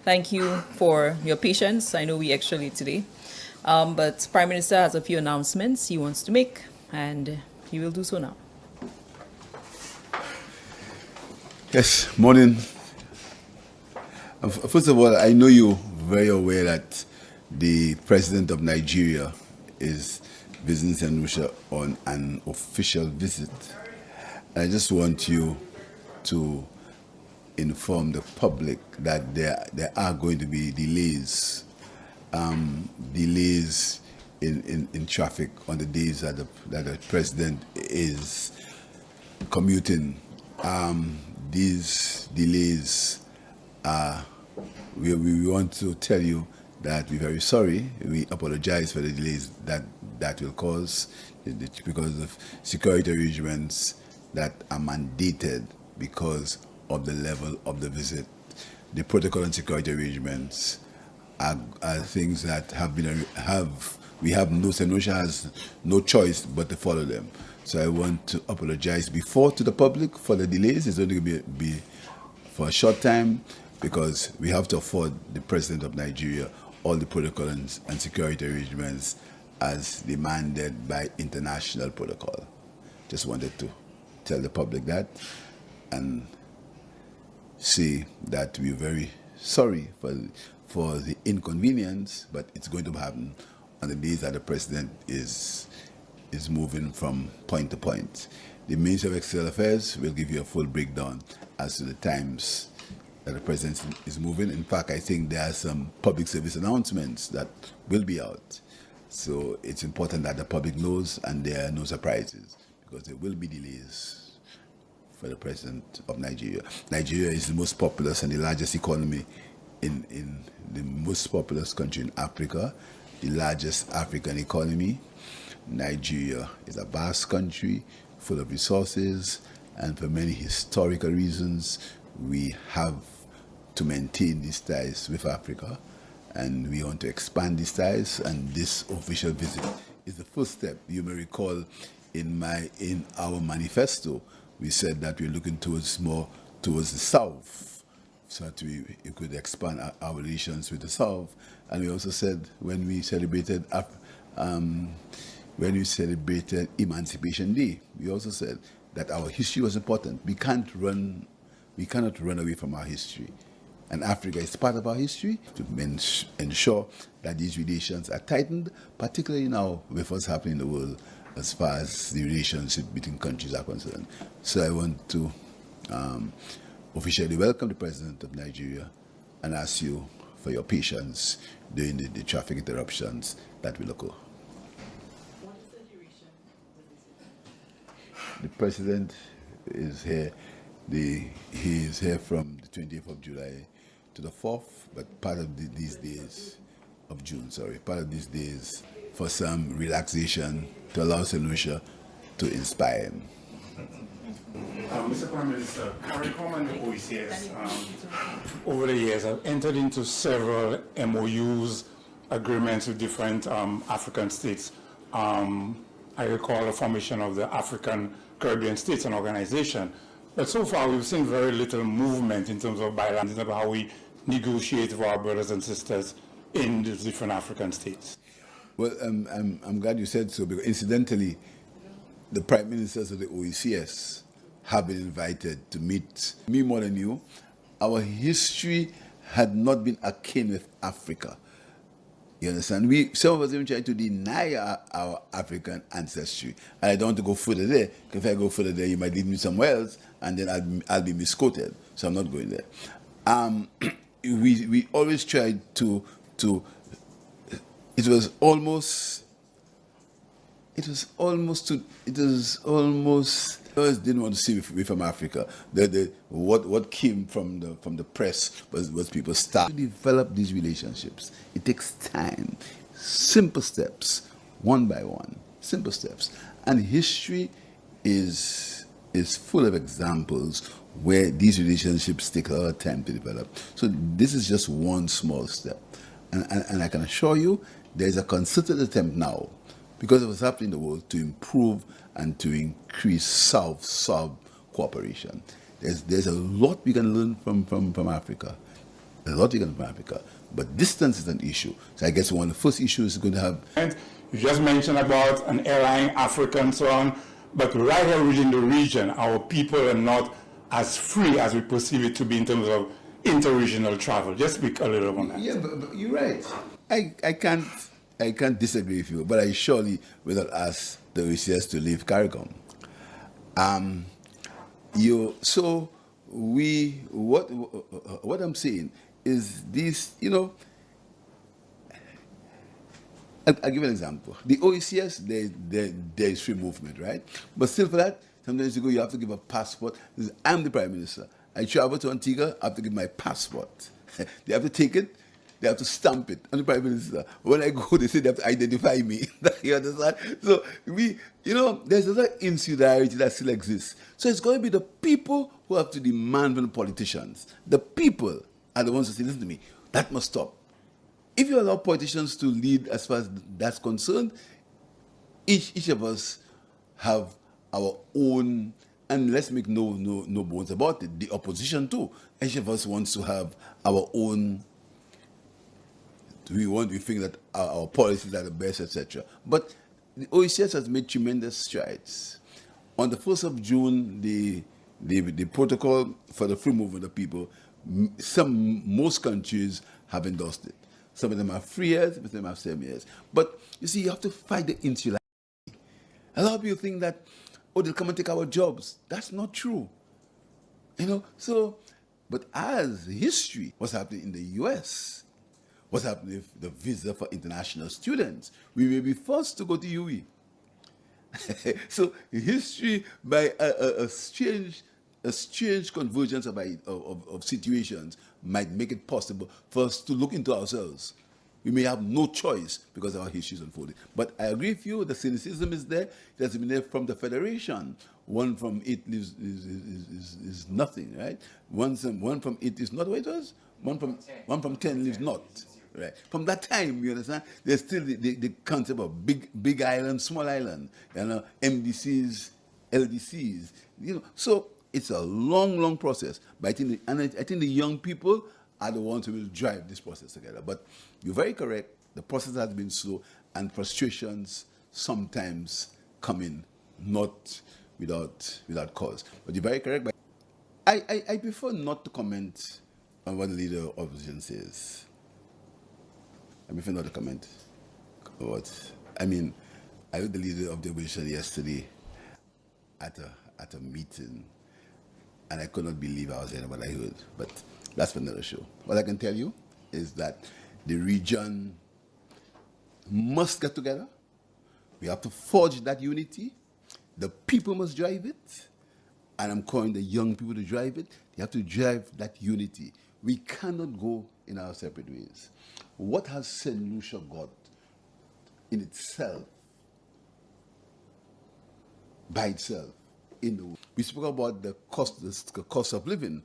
Thank you for your patience. I know we extra late today, but Prime Minister has a few announcements he wants to make, and he will do so now. Yes, morning. First of all, I know you're very aware that the president of Nigeria is visiting St. Lucia on an official visit. I just want you to inform the public that there are going to be delays in traffic on the days that the president is commuting. These delays are, we want to tell you that we're very sorry. We apologize for the delays that will cause because of security arrangements that are mandated because of the level of the visit. The protocol and security arrangements are things that St. Lucia has no choice but to follow them. So I want to apologize before to the public for the delays. It's only going to be for a short time because we have to afford the president of Nigeria all the protocol and security arrangements as demanded by international protocol. Just wanted to tell the public that and say that we're very sorry for the inconvenience, but it's going to happen on the days that the president is moving from point to point. The Ministry of External Affairs will give you a full breakdown as to the times that the president is moving. In fact, I think there are some public service announcements that will be out. So it's important that the public knows and there are no surprises because there will be delays for the president of Nigeria. Nigeria is the most populous and the largest economy in the most populous country in Africa, the largest African economy. Nigeria is a vast country full of resources, and for many historical reasons, we have to maintain these ties with Africa, and we want to expand these ties, and this official visit is the first step. You may recall in our manifesto, we said that we're looking more towards the South, so that we could expand our relations with the South. And we also said when we celebrated Emancipation Day, we also said that our history was important. We cannot run away from our history. And Africa is part of our history to ensure that these relations are tightened, particularly now with what's happening in the world as far as the relationship between countries are concerned. So I want to officially welcome the President of Nigeria and ask you for your patience during the traffic interruptions that will occur. What is the duration of the President is here. He is here from the 20th of July to the 4th, but part of these days of June, part of these days for some relaxation to allow St. Lucia to inspire him. Mr. Prime Minister, CARICOM and the OECS over the years have entered into several MOUs, agreements with different African states. I recall the formation of the African Caribbean States, an organization. But so far, we've seen very little movement in terms of bilateral, in terms of how we negotiate with our brothers and sisters in the different African states. Well, I'm glad you said so, because incidentally, the prime ministers of the OECS have been invited to meet me more than you. Our history had not been akin with Africa. You understand? Some of us even try to deny our African ancestry. And I don't want to go further there, because if I go further there, you might lead me somewhere else, and then I'll be misquoted. So I'm not going there. We always tried to. It was almost. I always didn't want to see we from Africa. What came from the press was people start to develop these relationships. It takes time, simple steps, one by one, simple steps. And history is full of examples where these relationships take a lot of time to develop. So this is just one small step. And I can assure you, there's a concerted attempt now, because of what's happening in the world, to improve and to increase South-South cooperation. There's a lot we can learn from Africa. a lot taken from Africa. But distance is an issue. So I guess one of the first issues is going to have. And you just mentioned about an airline, Africa, and so on. But right here within the region, our people are not as free as we perceive it to be in terms of interregional travel. Just speak a little on that. Yeah, but you're right. I can't disagree with you, but I surely will not ask the OECS to leave CARICOM. What I'm saying is this, I'll give you an example. The OECS, there is free movement, right? But still for that, sometimes you have to give a passport. I'm the Prime Minister. I travel to Antigua, I have to give my passport. They have to take it, they have to stamp it. I'm the Prime Minister. When I go, they say they have to identify me. You understand? So there's a lot of insularity that still exists. So it's going to be the people who have to demand from the politicians. The people are the ones who say, listen to me, that must stop. If you allow politicians to lead as far as that's concerned, each of us have our own, and let's make no bones about it, the opposition too. Each of us wants to have our own, we think that our policies are the best, etc. But the OECS has made tremendous strides. On the 1st of June, the protocol for the free movement of people, most countries have endorsed it. Some of them have 3 years, some of them have 7 years. But you see, you have to fight the insularity. A lot of people think that, they'll come and take our jobs. That's not true. But as history, what's happening in the US, what's happening with the visa for international students, we may be forced to go to UE. So history, by a strange convergence of situations, might make it possible for us to look into ourselves. We may have no choice because our history is unfolding. But I agree with you, the cynicism is there. It has been there from the Federation. 1 from 8 is nothing, right? One from 8 is not what it was. 1 from 10 leaves not. Right. From that time, you understand, there's still the concept of big island, small island, MDCs, LDCs. So it's a long process. But I think the young people are the ones who will drive this process together. But you're very correct. The process has been slow, and frustrations sometimes come in, not without cause. But you're very correct. But I prefer not to comment on what the leader of opposition says. I prefer not to comment. I heard the leader of the opposition yesterday at a meeting, and I could not believe I was hearing what I heard. But that's for another show. What I can tell you is that the region must get together. We have to forge that unity. The people must drive it. And I'm calling the young people to drive it. They have to drive that unity. We cannot go in our separate ways. What has St. Lucia got in itself, by itself? We spoke about the cost of living.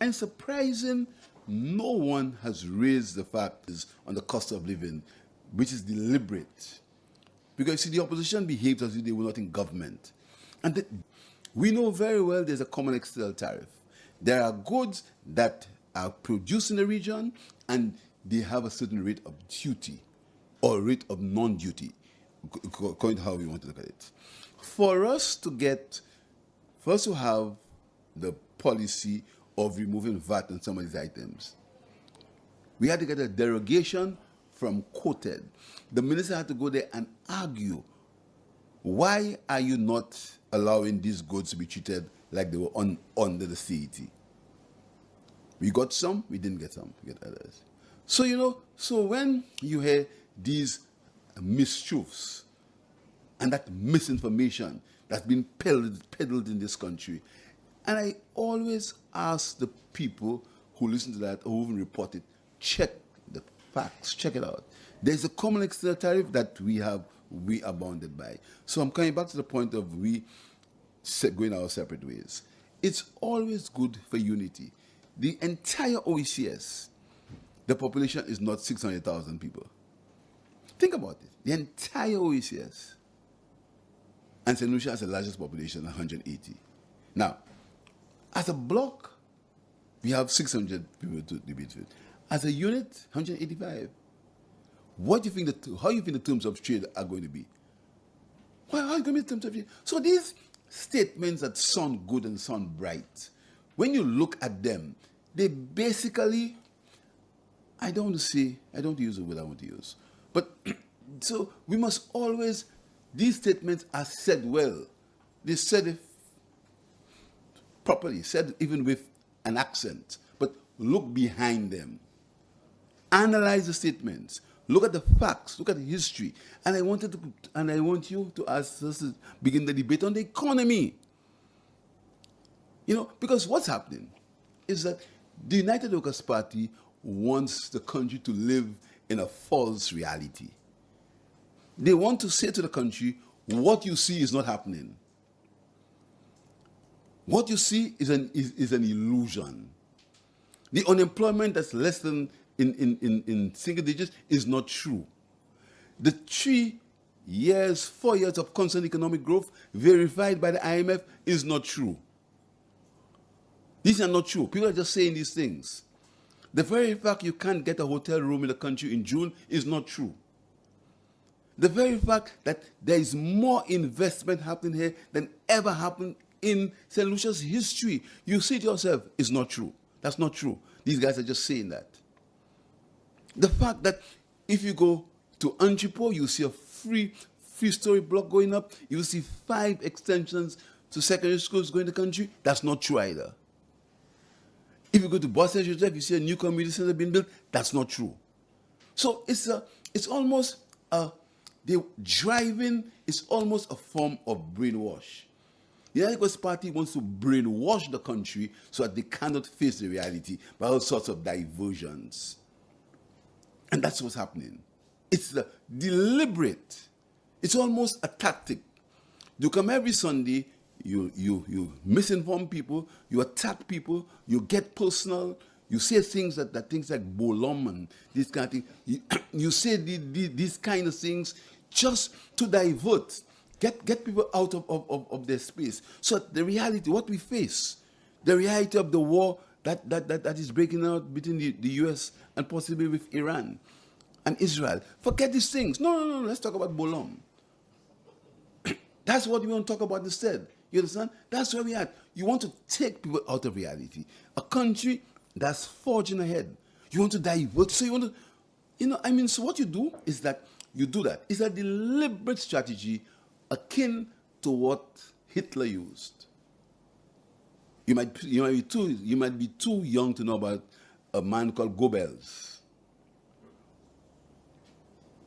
And surprising, no one has raised the fact on the cost of living, which is deliberate. Because the opposition behaves as if they were not in government. And we know very well there's a common external tariff. There are goods that are produced in the region, and they have a certain rate of duty or rate of non-duty, according to how we want to look at it. For us to have the policy of removing VAT on some of these items, we had to get a derogation from quoted. The minister had to go there and argue, why are you not allowing these goods to be treated like they were under the CET? We got some, we didn't get some, we get others. So when you hear these mistruths and that misinformation that's been peddled in this country, and I always ask the people who listen to that or who even report it, check the facts, check it out. There's a common external tariff that we are bounded by. So I'm coming back to the point of we going our separate ways. It's always good for unity. The entire OECS, the population is not 600,000 people. Think about it. The entire OECS. And St. Lucia has the largest population, 180. Now, as a bloc, we have 600 people to debate with. As a unit, 185. What do you think how you think the terms of trade are going to be? How are you going to be the terms of trade? So these statements that sound good and sound bright, when you look at them, they basically, I don't want to use the word I want to use. But so we must always, these statements are said well. They said it properly, said even with an accent. But look behind them. Analyze the statements. Look at the facts. Look at the history. And I want you to ask us to begin the debate on the economy. Because what's happening is that the United Workers' Party wants the country to live in a false reality. They want to say to the country, what you see is not happening. What you see is an illusion. The unemployment that's less than in single digits is not true. The 4 years of constant economic growth verified by the IMF is not true. These are not true. People are just saying these things. The very fact you can't get a hotel room in the country in June is not true. The very fact that there is more investment happening here than ever happened in St. Lucia's history, you see it yourself, is not true. That's not true. These guys are just saying that. The fact that if you go to Anchipo, you see a three-story block going up, you see 5 extensions to secondary schools going to the country, that's not true either. If you go to Boston, you see a new community center being built, that's not true. So it's almost the driving is almost a form of brainwash. The United Workers' Party wants to brainwash the country so that they cannot face the reality by all sorts of diversions. And that's what's happening. It's deliberate. It's almost a tactic. You come every Sunday, you misinform people, you attack people, you get personal, you say things that things like bolom and this kind of thing. You say these kind of things just to divert, get people out of their space. So the reality, what we face, the reality of the war that is breaking out between the US and possibly with Iran and Israel. Forget these things. No, let's talk about bolom. That's what we want to talk about instead. You understand? That's where we are. You want to take people out of reality. A country that's forging ahead. You want to divert. So you want to, so what you do is that you do that. It's a deliberate strategy akin to what Hitler used. You might be too young to know about a man called Goebbels.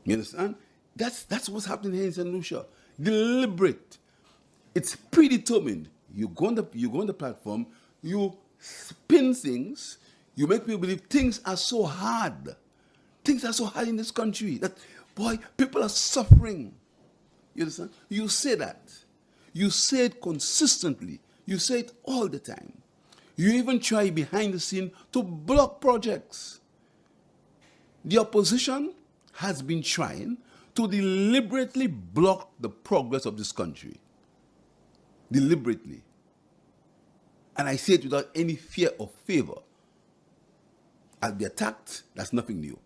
You understand? That's what's happening here in St. Lucia. Deliberate. It's predetermined. You go on the platform, you spin things, you make people believe things are so hard. Things are so hard in this country that, boy, people are suffering. You understand? You say that. You say it consistently. You say it all the time. You even try behind the scene to block projects. The opposition has been trying to deliberately block the progress of this country. Deliberately. And I say it without any fear or favor. I'll be attacked. That's nothing new.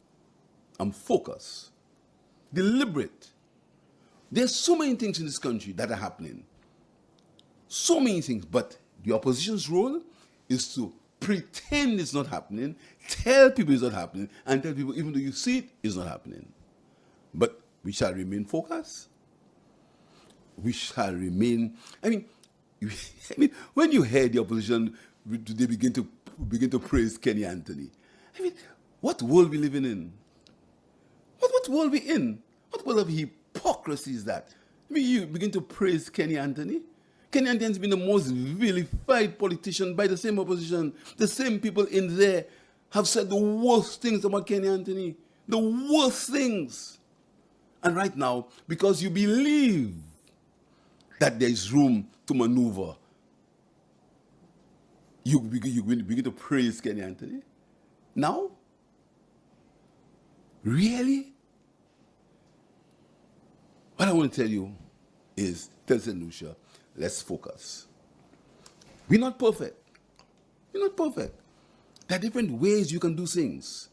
I'm focused. Deliberate. There's so many things in this country that are happening. So many things. But the opposition's role is to pretend it's not happening, tell people it's not happening, and tell people even though you see it, it's not happening. But we shall remain focused. We shall remain. When you hear the opposition, they begin to praise Kenny Anthony. What world we living in? What world we in? What world of hypocrisy is that? You begin to praise Kenny Anthony. Kenny Anthony has been the most vilified politician by the same opposition. The same people in there have said the worst things about Kenny Anthony. The worst things. And right now, because you believe that there is room to maneuver, you begin to praise Kenny Anthony. Now? Really? What I want to tell you is, tell St. Lucia, let's focus. We're not perfect. We're not perfect. There are different ways you can do things.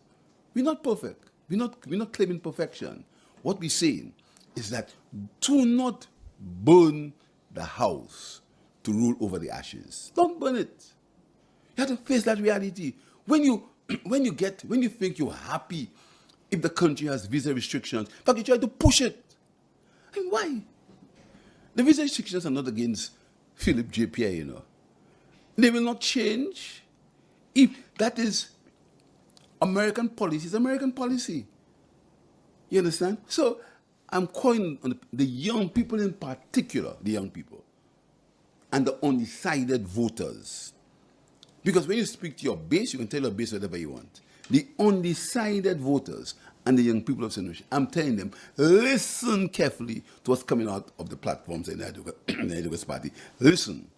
We're not perfect. We're not claiming perfection. What we're saying is that do not burn the house to rule over the ashes. Don't burn it. You have to face that reality. When you think you're happy if the country has visa restrictions, in fact, you try to push it. And why? The visa restrictions are not against Philip J. Pierre, you know. They will not change. If that is American policy, it's American policy. You understand? So I'm calling on the young people in particular, the young people, and the undecided voters. Because when you speak to your base, you can tell your base whatever you want. The undecided voters and the young people of St. Lucia, I'm telling them, listen carefully to what's coming out of the platforms in the Educators Party. Listen.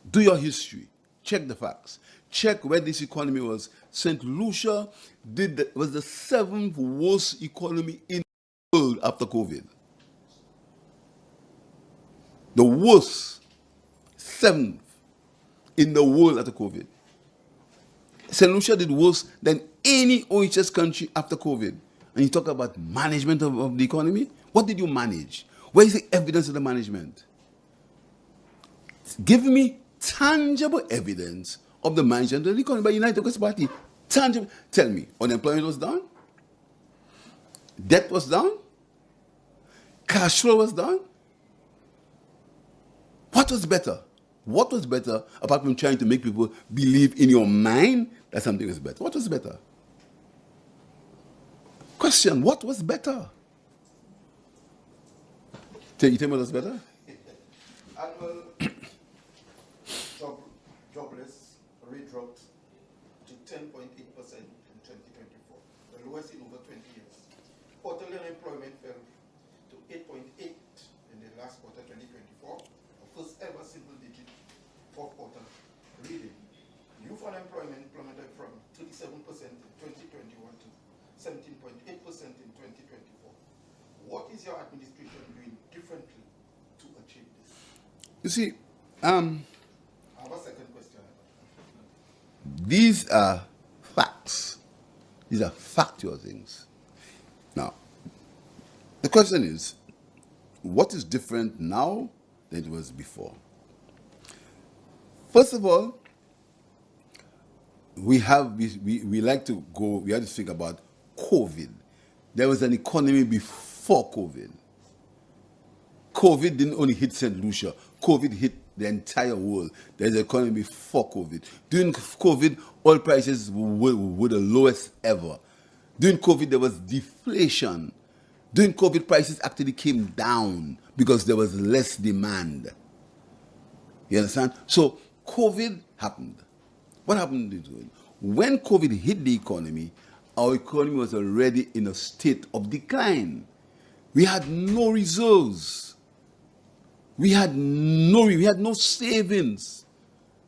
Do your history. Check the facts. Check where this economy was. St. Lucia was the 7th worst economy in the world after COVID. The worst 7th in the world after COVID. St. Lucia did worse than any OECS country after COVID. And you talk about management of the economy? What did you manage? Where is the evidence of the management? Give me tangible evidence of the management of the economy by United Workers' Party. Tangible. Tell me, unemployment was down? Debt was down? Cash flow was down? What was better? What was better apart from trying to make people believe in your mind that something was better? What was better? Question, what was better? You tell me what was better? Annual jobless rate dropped to 10.8% in 2024, the lowest in over 20 years. Quarterly unemployment fell to 8.8 in the last quarter 2024, the first ever single digit fourth quarter reading. Youth unemployment plummeted from 37% in 2021 to 17.8% in 2024. What is your administration doing differently to achieve this? You see, I have a second question. these are facts. These are factual things. Now, the question is, what is different now than it was before? First of all, we like to go, we have to think about COVID. There was an economy before COVID. COVID didn't only hit St. Lucia. COVID hit the entire world. There's an economy before COVID. During COVID, oil prices were the lowest ever. During COVID, there was deflation. During COVID, prices actually came down because there was less demand. You understand? So COVID happened. What happened? When COVID hit the economy, our economy was already in a state of decline. We had no reserves. We had no savings.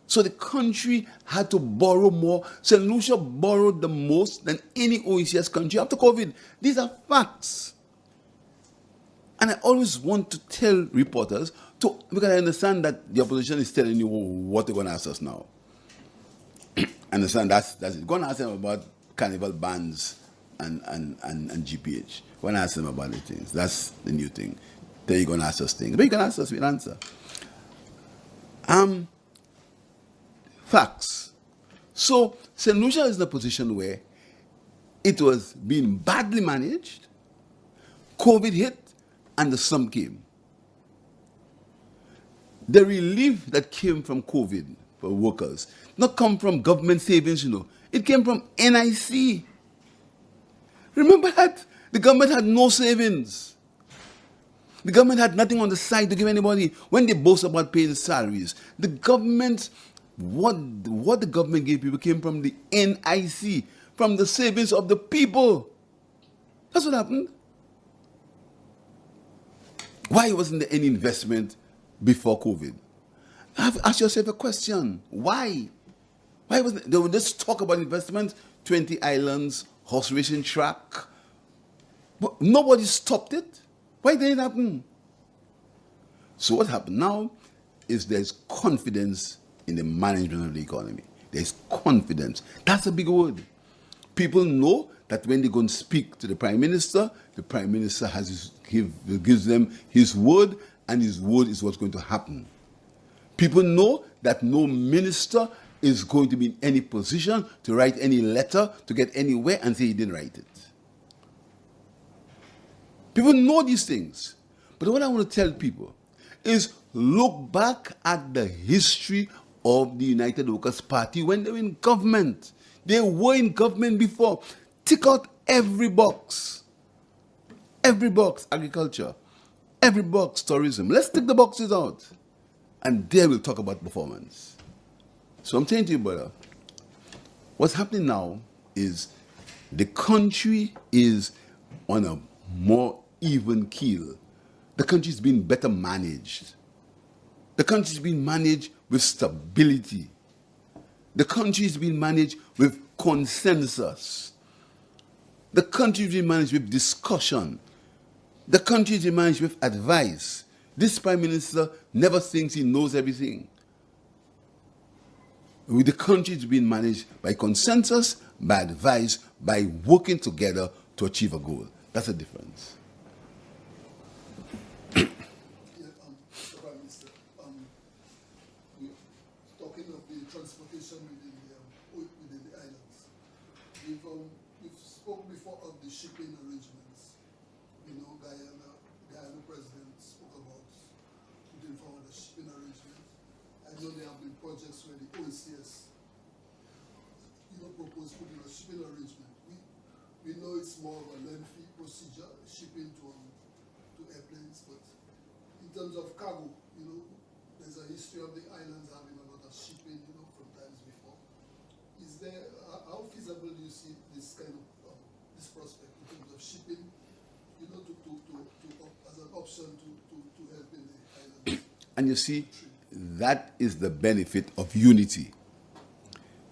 So the country had to borrow more. St. Lucia borrowed the most than any OECS country after COVID. These are facts. And I always want to tell reporters, because I understand that the opposition is telling you what they're going to ask us now. Understand, that's it. Go and ask them about carnival bans and GPH. Go and ask them about the things. That's the new thing. Then you're going to ask us things. But you can ask us, we'll answer. Facts. So St. Lucia is in a position where it was being badly managed, COVID hit, and the slump came. The relief that came from COVID for workers not come from government savings, It came from NIC. Remember that? The government had no savings. The government had nothing on the side to give anybody. When they boast about paying salaries, the government, what the government gave people came from the NIC, from the savings of the people. That's what happened. Why wasn't there any investment before COVID? Ask yourself a question. Why? Why wasn't they would just talk about investment, 20 islands, horse racing track. But nobody stopped it. Why did it happen? So what happened now is there's confidence in the management of the economy. There's confidence. That's a big word. People know that when they go and speak to the Prime Minister has gives them his word, and his word is what's going to happen. People know that no minister is going to be in any position to write any letter to get anywhere and say he didn't write it. People know these things. But what I want to tell people is look back at the history of the United Workers' Party when they were in government. They were in government before. Tick out every box. Every box, agriculture. Every box, tourism. Let's take the boxes out. And there we'll talk about performance. So I'm saying to you, brother, what's happening now is the country is on a more even keel. The country is being better managed. The country is being managed with stability. The country is being managed with consensus. The country is being managed with discussion. The country is being managed with advice. This Prime Minister never thinks he knows everything. The country is being managed by consensus, by advice, by working together to achieve a goal. That's the difference. Mr. Prime Minister, we're talking of the transportation within the islands. We've spoken before of the shipping arrangements. You know, Guyana president spoke about putting forward a shipping arrangement. I know there have been projects where the OECS, proposed putting a shipping arrangement. We know it's more of a lengthy procedure, shipping to airplanes, but in terms of cargo, there's a history of the islands having a lot of shipping, from times before. Is there, how feasible do you see this kind of, this prospect in terms of shipping, as an option to help in the islands? And you see, that is the benefit of unity.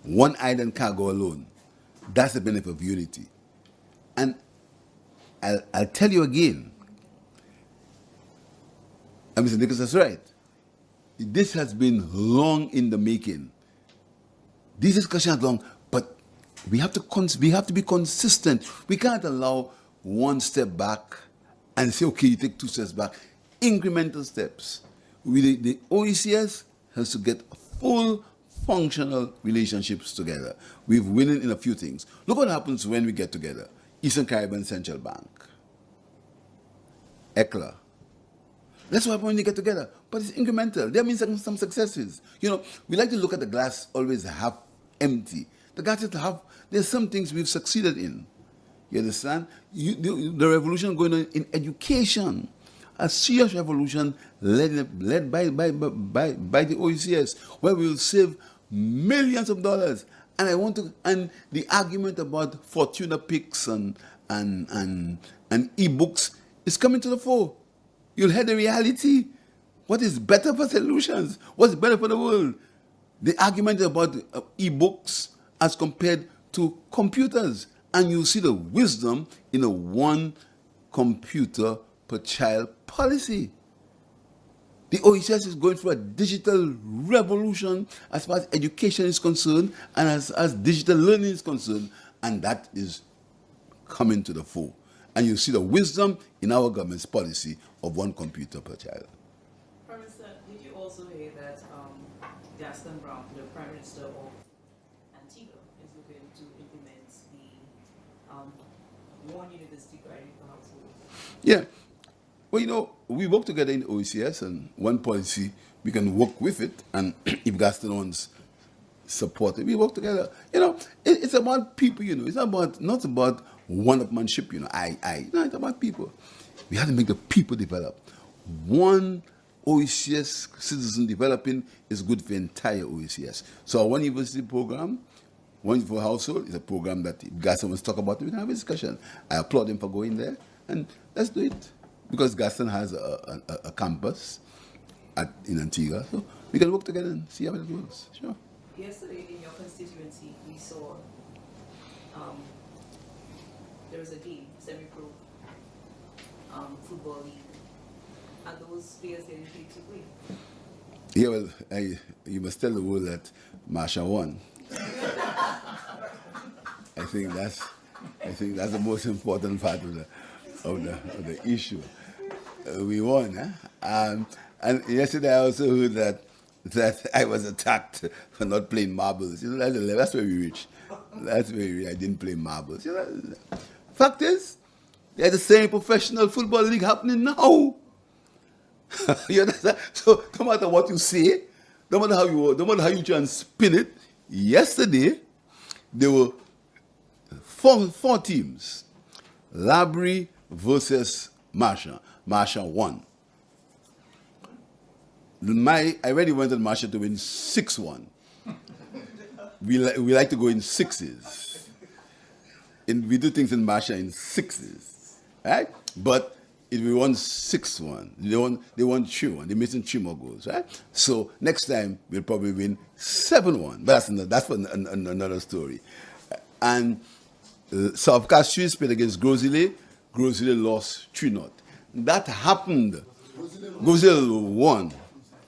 One island cargo alone, that's the benefit of unity. And I'll tell you again, and Mr. Nichols is right, this has been long in the making. These discussions are long, but we have to be consistent. We can't allow one step back and say, okay, you take 2 steps back. Incremental steps. The OECS has to get full functional relationships together. We've winning in a few things. Look what happens when we get together. Eastern Caribbean Central Bank, ECLA. That's what happens when they get together. But it's incremental. There have been some successes. We like to look at the glass always half empty. The glass is half. There's some things we've succeeded in. You understand? The revolution going on in education, a serious revolution led by the OECS, where we will save millions of dollars. And the argument about Fortuna picks and e-books is coming to the fore. You'll hear the reality. What is better for solutions? What's better for the world? The argument about e-books as compared to computers. And you see the wisdom in a one computer per child policy. The OECS is going through a digital revolution as far as education is concerned and as digital learning is concerned, and that is coming to the fore. And you see the wisdom in our government's policy of one computer per child. Prime Minister, did you also hear that Gaston Brown, the Prime Minister of Antigua, is looking to implement the one university credit for households? Yeah. Well, we work together in OECS, and one policy, we can work with it, and if Gaston wants support it, we work together. It's about people, It's not about one-upmanship, No, it's about people. We have to make the people develop. One OECS citizen developing is good for the entire OECS. So our one university program, one for household, is a program that if Gaston wants to talk about it, we can have a discussion. I applaud him for going there, and let's do it. Because Gaston has a campus in Antigua, so we can work together and see how it works. Sure. Yesterday in your constituency, we saw there was a game, semi-pro football league, and those players getting paid to play. Yeah, well, you must tell the world that Marsha won. think that's the most important part of the issue. We won, huh? And yesterday I also heard that I was attacked for not playing marbles. You know, that's where we reach. That's where I didn't play marbles. You know, fact is, there's the same professional football league happening now. You understand? So no matter what you say, no matter how you try and spin it, yesterday there were four teams. Labrie versus Marshall. Marshall won. I already wanted Marshall to win 6-1. We like to go in sixes. We do things in Marshall in sixes, right? But if we won 6-1, they won 3-1. They're missing 3 more goals, right? So next time we'll probably win 7-1. But that's for another story. And South Castries played against Grosile. Grosile lost 3-0. That happened. Grosile won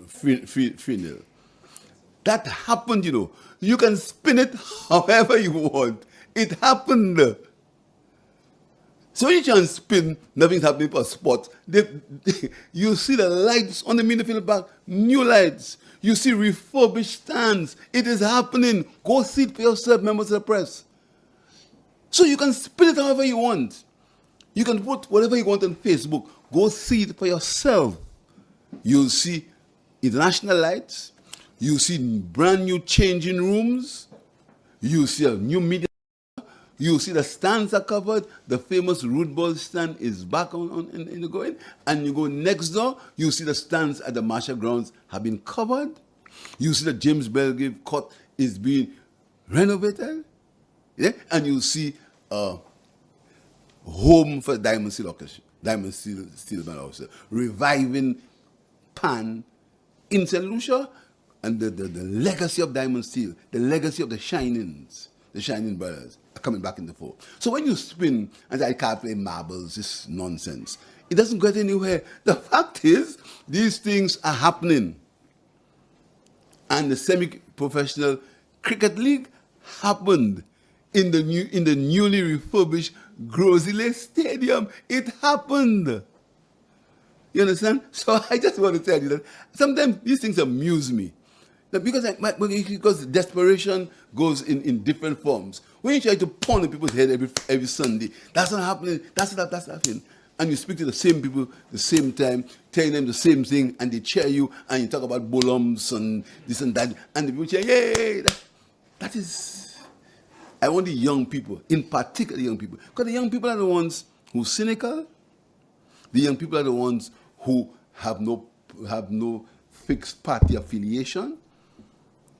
3-0. That happened, you know. You can spin it however you want. It happened. So when you try and spin, nothing's happening for sports. You see the lights on the midfield back, new lights. You see refurbished stands. It is happening. Go see it for yourself, members of the press. So you can spin it however you want. You can put whatever you want on Facebook. Go see it for yourself. You'll see international lights. You'll see brand new changing rooms. You'll see a new media. You'll see the stands are covered. The famous root ball stand is back in the going. And you go next door, you see the stands at the Marshall grounds have been covered. You see the James Belgrave court is being renovated. Yeah? And you see home for Diamond Steel Orchestra, Diamond Steel Band Orchestra, reviving Pan in St. Lucia, and the legacy of Diamond Steel, the legacy of the Shining Brothers are coming back in the fold. So when you spin and say, I can't play marbles, this nonsense, it doesn't get anywhere. The fact is, these things are happening. And the semi-professional cricket league happened in the newly refurbished Grosile Stadium. It happened. You understand? So I just want to tell you that sometimes these things amuse me. Because desperation goes in different forms. When you try to pound on people's head every Sunday, that's not happening. That's happening. And you speak to the same people the same time, telling them the same thing, and they cheer you, and you talk about bolums and this and that, and the people cheer, yay! That is. I want the young people, in particular the young people, because the young people are the ones who are cynical. The young people are the ones who have no fixed party affiliation.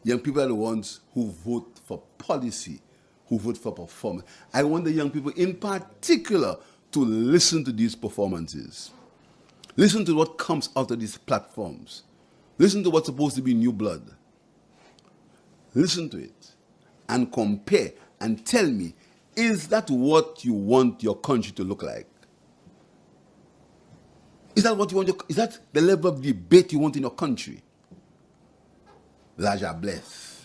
Young people are the ones who vote for policy, who vote for performance. I want the young people in particular to listen to these performances. Listen to what comes out of these platforms. Listen to what's supposed to be new blood. Listen to it and compare and tell me, is that what you want your country to look like? Is that what you want? Is that the level of debate you want in your country? Laja bless.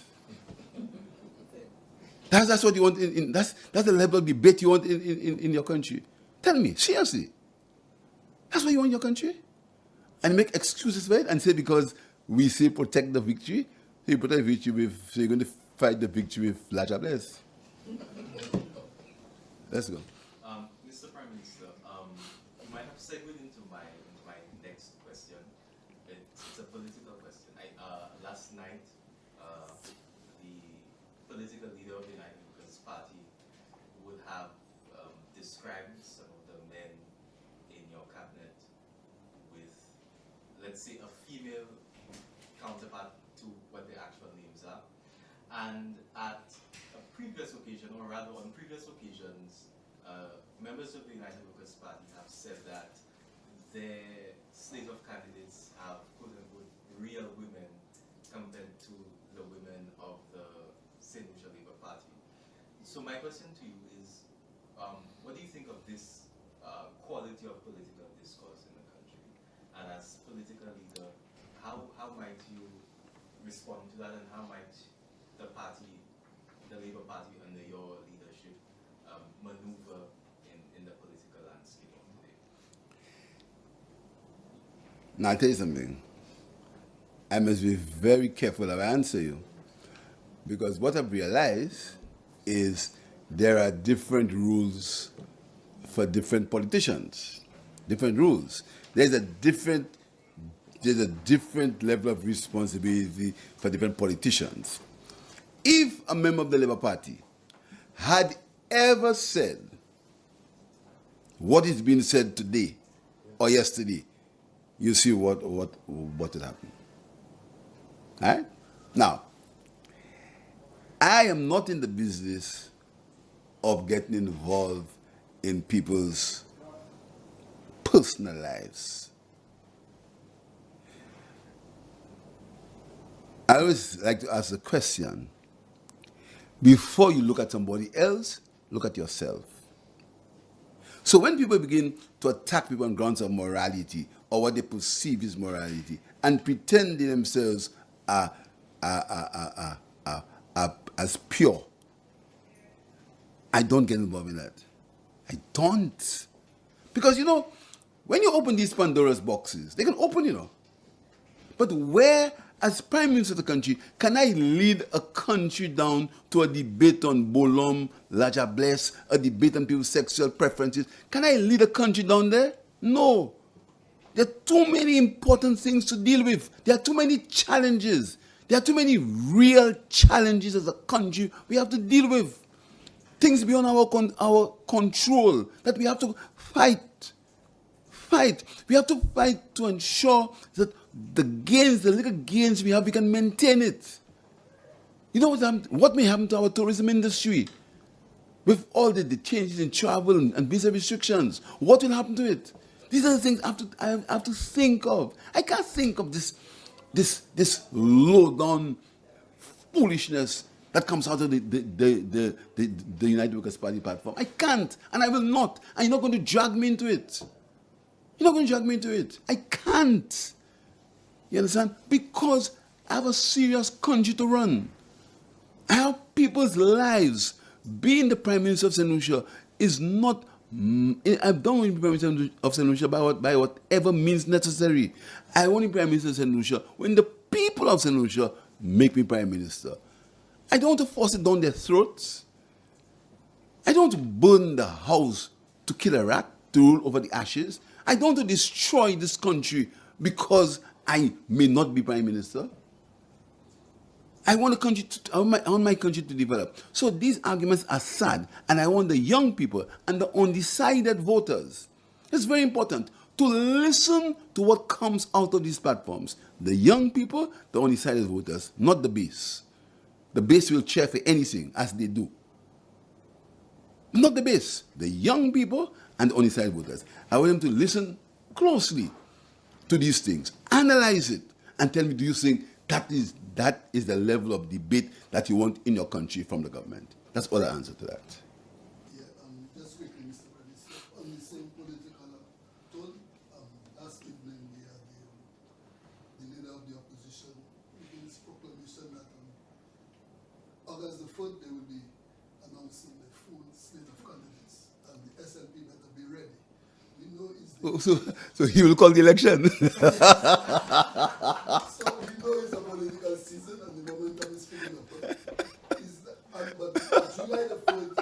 That's what you want. That's the level of debate you want in your country. Tell me, seriously. That's what you want in your country? And make excuses for it and say because we say protect the victory, so you protect the victory so you're going to fight the victory with Laja bless. Let's go. Mr. Prime Minister, you might have segued into my next question. It's a political question. Last night, the political leader of the United Workers' Party would have described some of the men in your cabinet with, let's say, a female counterpart to what their actual names are. And at a previous occasion, or rather on previous occasions, members of the United Workers' Party have said that their slate of candidates have, quote-unquote, real women compared to the women of the St. Lucia Labour Party. So my question to you is, what do you think of this quality of political discourse in the country? And as political leader, how might you respond to that, and how might the party, the Labour Party under your leadership, Now, I'll tell you something. I must be very careful how I answer you. Because what I've realized is there are different rules for different politicians. Different rules. There's a different level of responsibility for different politicians. If a member of the Labour Party had ever said what is being said today or yesterday, you see what would happen. All right? Now, I am not in the business of getting involved in people's personal lives. I always like to ask a question. Before you look at somebody else, look at yourself. So when people begin to attack people on grounds of morality or what they perceive is morality and pretend they themselves are as pure, I don't get involved in that. I don't. Because, when you open these Pandora's boxes, they can open, But where, as Prime Minister of the country, can I lead a country down to a debate on Bolom, Laja Bless, a debate on people's sexual preferences? Can I lead a country down there? No. There are too many important things to deal with. There are too many challenges. There are too many real challenges as a country we have to deal with. Things beyond our control that we have to fight. We have to fight to ensure that the little gains we have, we can maintain it. You know what may happen to our tourism industry with all the changes in travel and visa restrictions? What will happen to it? These are the things I have to think of. I can't think of this low-down foolishness that comes out of the United Workers' Party platform. I can't, and I will not. And you're not going to drag me into it. I can't. You understand? Because I have a serious country to run. I have people's lives. Being the Prime Minister of St. Lucia is not... I don't want to be Prime Minister of St. Lucia by whatever means necessary. I want to be Prime Minister of St. Lucia when the people of St. Lucia make me Prime Minister. I don't want to force it down their throats. I don't want to burn the house to kill a rat, to rule over the ashes. I don't want to destroy this country because I may not be Prime Minister. I want my country to develop. So these arguments are sad, and I want the young people and the undecided voters. It's very important to listen to what comes out of these platforms. The young people, the undecided voters, not the base. The base will cheer for anything, as they do. Not the base. The young people and the undecided voters. I want them to listen closely to these things, analyze it, and tell me, do you think that is the level of debate that you want in your country from the government? That's all the answer to that. Yeah, just quickly, Mr. President, on the same political tone, last evening we had the leader of the opposition making his proclamation that August the 4th they will be announcing the full slate of candidates, and the SLP better be ready. We know it's the... So he will call the election. So we know it's a political season and the momentum is picking up. But July the 4th,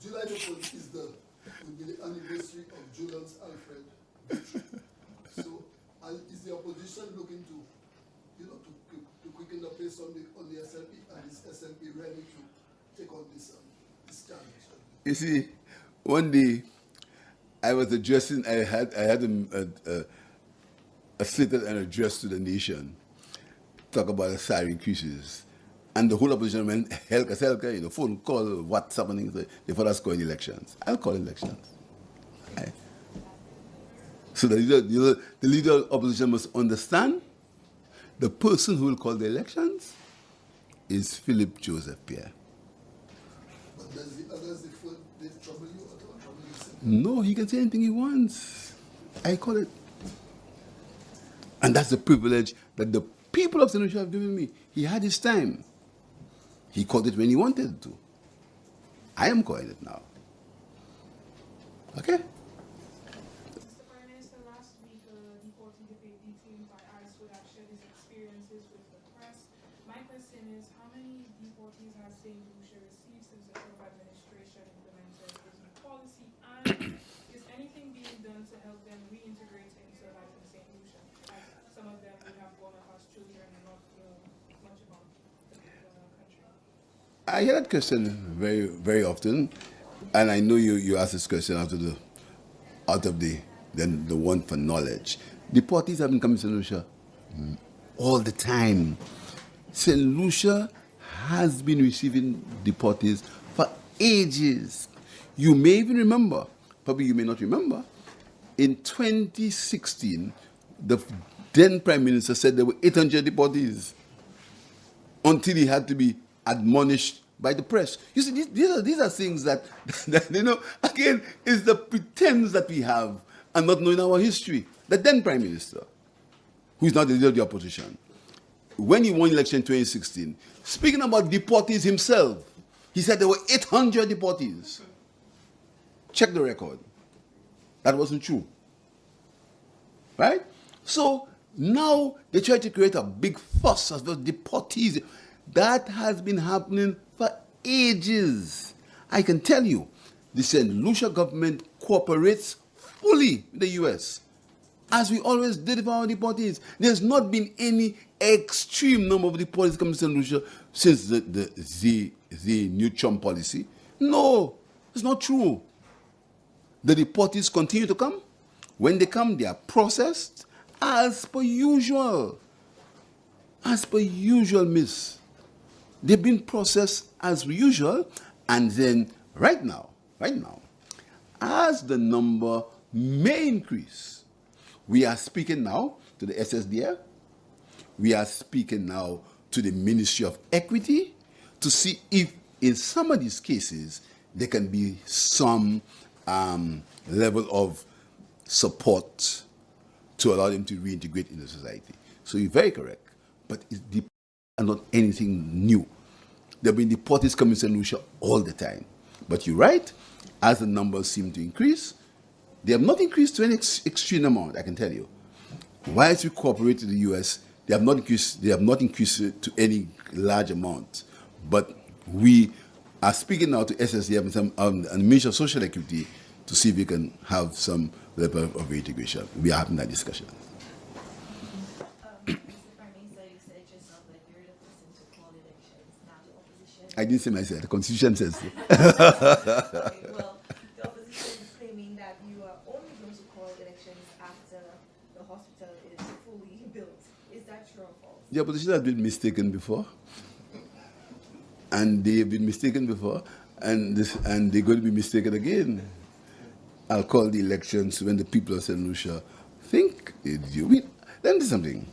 July the 4th will be the anniversary of Julian's Alfred victory. So is the opposition looking to quicken the pace on the SLP, and is SLP ready to take on this challenge? You see, one day I was addressing. I had a stated an address to the nation, talk about the salary increases, and the whole opposition went helka, phone call, WhatsApp, and things. They thought I was calling elections. I'll call elections. Right? So the leader of opposition must understand the person who will call the elections is Philip Joseph Pierre. But does the others they trouble you or trouble you? No, he can say anything he wants. I call it. And that's the privilege that the people of St. Lucia have given me. He had his time. He called it when he wanted to. I am calling it now. Okay? Mr. Prime Minister, last week, deportee deportees has St. Lucia received since the Trump administration implemented its new policy? And is anything being done to help them reintegrate into life in St. Lucia? As some of them would have grown up as children and not know much about the people in our country. I hear that question very, very often, and I know you asked this question out of the one for knowledge. Deportees have been coming to St. Lucia all the time. St. Lucia has been receiving deportees for ages. You may even remember, probably you may not remember, in 2016, the then Prime Minister said there were 800 deportees until he had to be admonished by the press. You see, these are things that, again, is the pretense that we have and not knowing our history. The then Prime Minister, who is now the leader of the opposition, when he won election in 2016, speaking about deportees himself, he said there were 800 deportees. Check the record. That wasn't true. Right? So now they try to create a big fuss of the deportees. That has been happening for ages. I can tell you, the St. Lucia government cooperates fully with the U.S., as we always did for our deportees. There's not been any extreme number of deportees coming to St. Lucia since the new Trump policy. No, it's not true. The deportees continue to come. When they come, they are processed as per usual. As per usual, miss. They've been processed as usual, and then right now, as the number may increase, we are speaking now to the SSDF, we are speaking now to the Ministry of Equity to see if in some of these cases there can be some level of support to allow them to reintegrate in the society. So you're very correct, but it's not anything new. There have been deportees coming to St. Lucia all the time. But you're right, as the numbers seem to increase, they have not increased to any extreme amount, I can tell you. Whilst we cooperate with the US, they have not increased it to any large amount. But we are speaking now to SSDF and the Ministry of Social Equity to see if we can have some level of reintegration. We are having that discussion. I didn't say myself. The Constitution says so. Okay, well, the opposition is claiming that you are only going to call elections after the hospital is fully built. Is that true or false? The opposition has been mistaken before, and they have been mistaken before, and they're going to be mistaken again. I'll call the elections when the people of St. Lucia think it's you. Let me do something.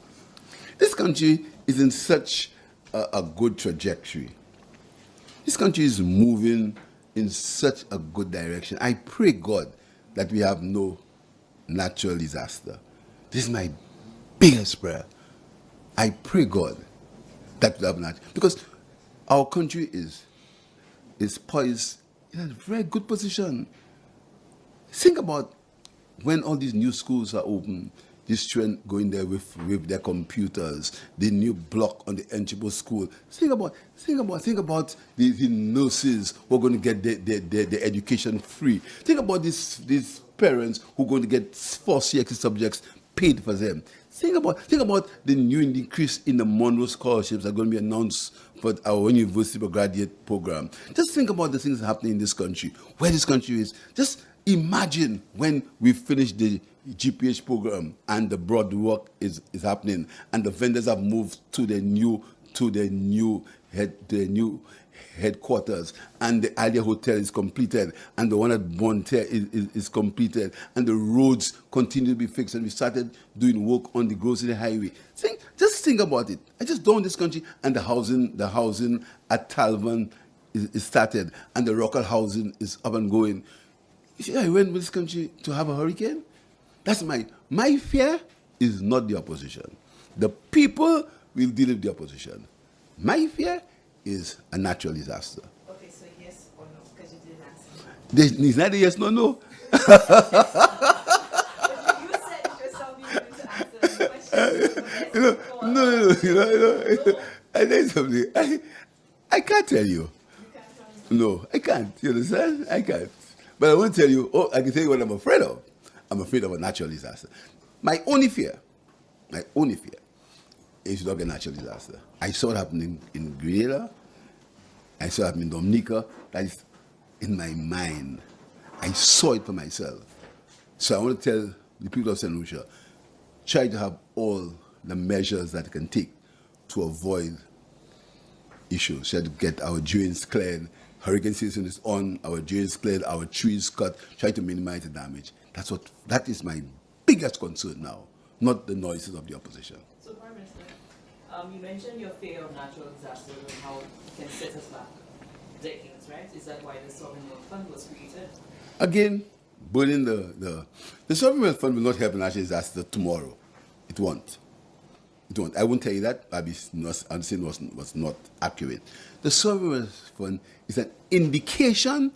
This country is in such a good trajectory. This country is moving in such a good direction. I pray God that we have no natural disaster. This is my biggest prayer. I pray God that we have not, because our country is poised in a very good position. Think about when all these new schools are open, this trend going there with their computers, the new block on the Enchibo school. Think about the nurses who are going to get their education free. Think about these parents who are going to get 4 CXC subjects paid for them. Think about the new increase in the Monroe scholarships that are going to be announced for our university graduate program. Just think about the things happening in this country, where this country is. Just imagine when we finish the GPH program and the broad work is happening, and the vendors have moved to their new headquarters, and the Alia Hotel is completed, and the one at Bonterre is completed, and the roads continue to be fixed, and we started doing work on the grocery highway. Just think about it. I just dawned this country, and the housing at Talvan is started, and the local housing is up and going. You see, I went with this country to have a hurricane. That's my fear is not the opposition. The people will deal with the opposition. My fear is a natural disaster. Okay, so yes or no, because you didn't answer. It's not a yes, no. But you said yourself you were going to answer the question. No. I tell you something. I can't tell you. You can't tell us. No, I can't. You understand? I can't. But I won't tell you. Oh, I can tell you what I'm afraid of. I'm afraid of a natural disaster. My only fear is not a natural disaster. I saw it happening in Grenada. I saw it happening in Dominica. That is in my mind. I saw it for myself. So I want to tell the people of St. Lucia, try to have all the measures that you can take to avoid issues. Try to get our drains cleared. Hurricane season is on. Our drains cleared. Our trees cut. Try to minimize the damage. That is my biggest concern now, not the noises of the opposition. So, Prime Minister, you mentioned your fear of natural disasters and how it can set us back decades, right? Is that why the Sovereign Wealth Fund was created? Again, burning the Sovereign Wealth Fund will not help a natural disaster tomorrow. It won't. It won't. I won't tell you that. I'd say was not accurate. The Sovereign Wealth Fund is an indication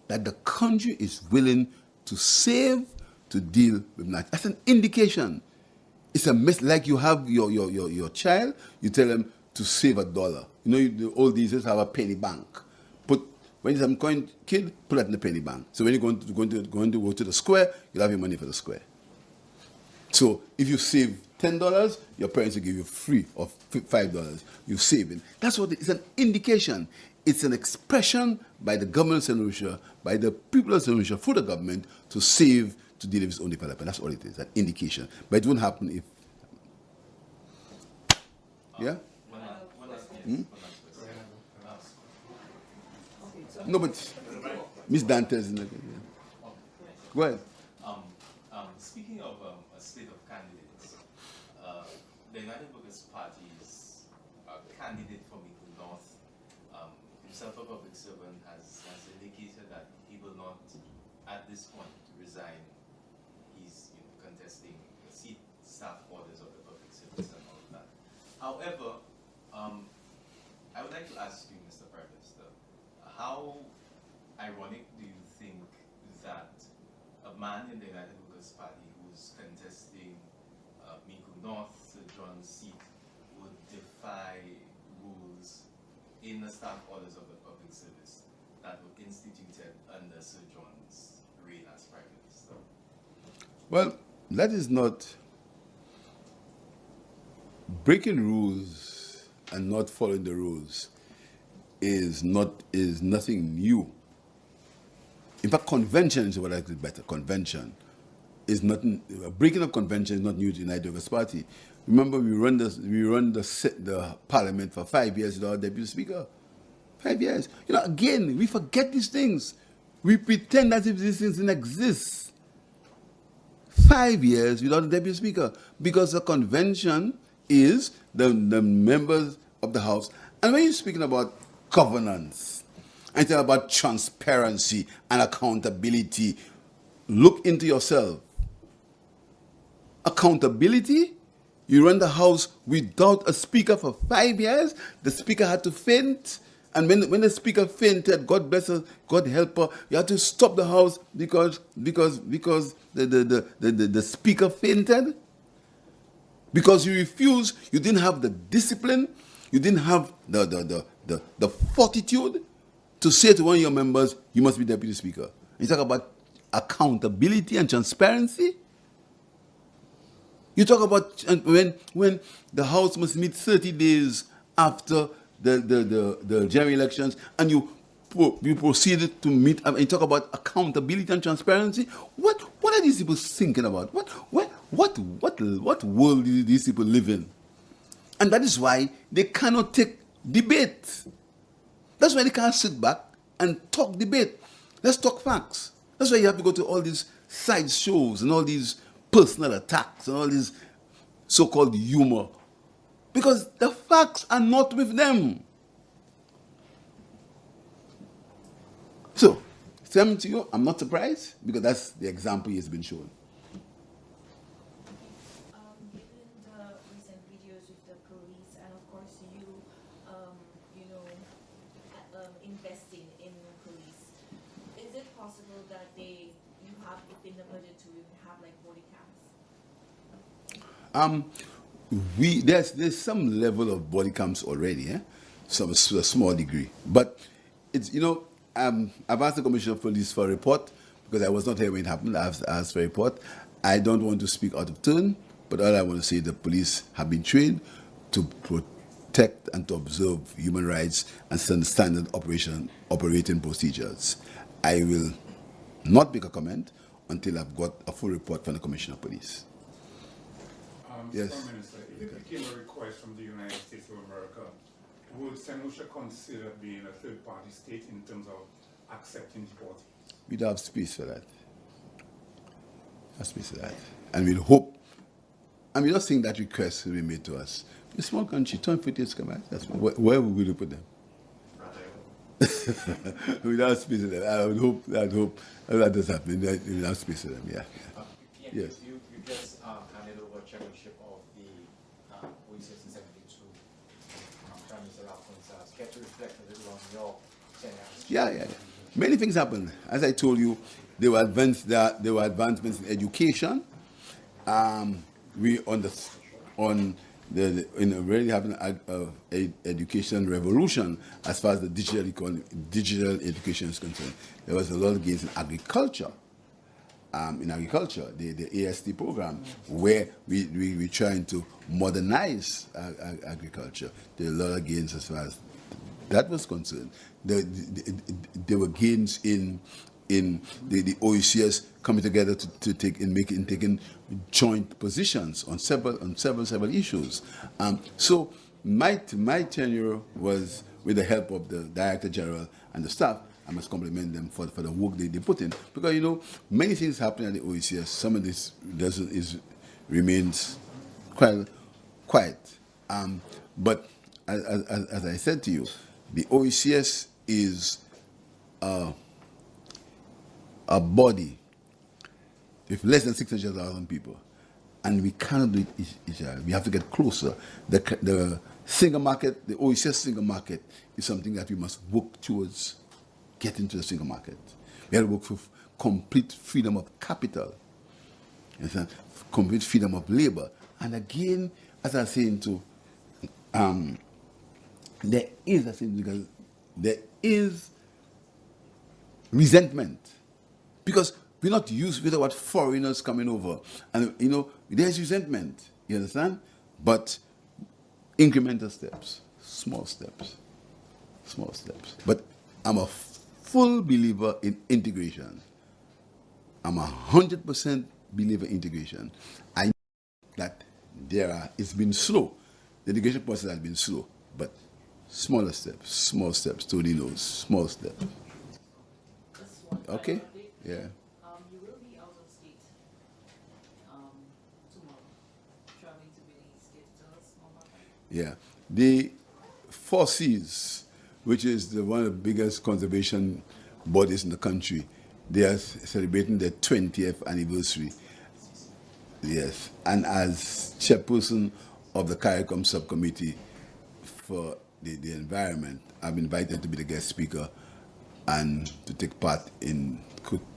that the country is willing to save to deal with natural. That's an indication. It's a like you have your child, you tell them to save $1. You know, the old days used to have a penny bank. When you're a kid, put that in the penny bank. So when you're going to go to the square, you'll have your money for the square. So if you save $10, your parents will give you free of $5. You save it. That's what it's an indication. It's an expression by the government of St. Lucia, by the people of St. Lucia, for the government to save to deal with its own development. That's all it is, an indication. But it won't happen if. Yeah? One last question. No, but Miss Dantes. Go ahead. Speaking of a slate of candidates, the United Workers' Party's candidate from Eagle North, himself a public servant, has indicated that he will not, at this point, resign. He's contesting seat staff orders of the public service and all of that. However, I would like to ask you, Mr. Prime Minister, how ironic do you think that a man in the United Workers' Party who's contesting Miku North, Sir John's seat, would defy rules in the staff orders of the public service that were instituted under Sir John's reign as Prime Minister? Well, that is not breaking rules and not following the rules is nothing new. In fact, convention is what I think better. Convention is nothing. Breaking of convention is not new to the United Workers' Party. Remember, we run the parliament for 5 years without a deputy speaker. 5 years. Again, we forget these things. We pretend as if these things didn't exist. 5 years without a deputy speaker, because the convention is the members of the House. And when you're speaking about governance, and talking about transparency and accountability, look into yourself. Accountability? You run the House without a speaker for 5 years. The speaker had to faint. And when the speaker fainted, God bless her, God help her, you had to stop the House because the speaker fainted. Because you refused, you didn't have the discipline, you didn't have the fortitude to say to one of your members, you must be deputy speaker. You talk about accountability and transparency. You talk about when the House must meet 30 days after the general elections, and you proceeded to meet, and you talk about accountability and transparency. What are these people thinking about? What world do these people live in? And that is why they cannot take debate. That's why they can't sit back and talk debate. Let's talk facts. That's why you have to go to all these side shows and all these personal attacks and all this so-called humor. Because the facts are not with them. So, saying to you, I'm not surprised, because that's the example he has been shown. Given the recent videos with the police, and of course investing in police, is it possible that you have within the budget to even have like body cams? There's some level of body cams already. to a small degree. But it's, I've asked the Commissioner of Police for a report because I was not here when it happened. I've asked for a report. I don't want to speak out of turn, but all I want to say is the police have been trained to protect and to observe human rights and standard operating procedures. I will not make a comment until I've got a full report from the Commissioner of Police. Yes. Mr. Prime Minister, if it became a request from the United States of America, would St. Lucia consider being a third-party state in terms of accepting deportees? We'd have space for that. Have space for that. And we'll hope, and we're not saying that request will be made to us. We're a small country, 250 square miles. That's where would we put them? We'd have space for them. I would hope that does happen. We'll have space for them, yeah. Yes. You just handed over chairmanship of the OECS in 72. Prime Minister Alphonse kept to reflect a little on your tenure. Yeah. Many things happened. As I told you, there were advancements in education. We already having a education revolution as far as the digital education is concerned. There was a lot of gains in agriculture. The AST program, where we're trying to modernize agriculture. There are a lot of gains as far as that was concerned. There were gains in the OECS coming together to taking joint positions on several issues. So my tenure was with the help of the Director General and the staff. I must compliment them for the work they put in, because many things happen at the OECS. Some of this remains quite quiet. But as I said to you, the OECS is a body with less than 600,000 people, and we cannot do it each other. We have to get closer. The single market, the OECS single market, is something that we must work towards getting to the single market. We have to work for complete freedom of capital, complete freedom of labor. And again, as I was saying too, there is resentment, because we're not used with what foreigners coming over, and there's resentment. You understand? But incremental steps, small steps. But I'm a full believer in integration. I'm 100% believer in integration. I know that it's been slow. The integration process has been slow, but small steps. Tony knows, small steps. Okay? Yeah. You will be out of state tomorrow, traveling to Belize. Can you tell us more about that? Yeah. The 4Cs, which is one of the biggest conservation bodies in the country, they are celebrating their 20th anniversary. Yes. And as chairperson of the CARICOM subcommittee for the environment, I'm invited to be the guest speaker and to take part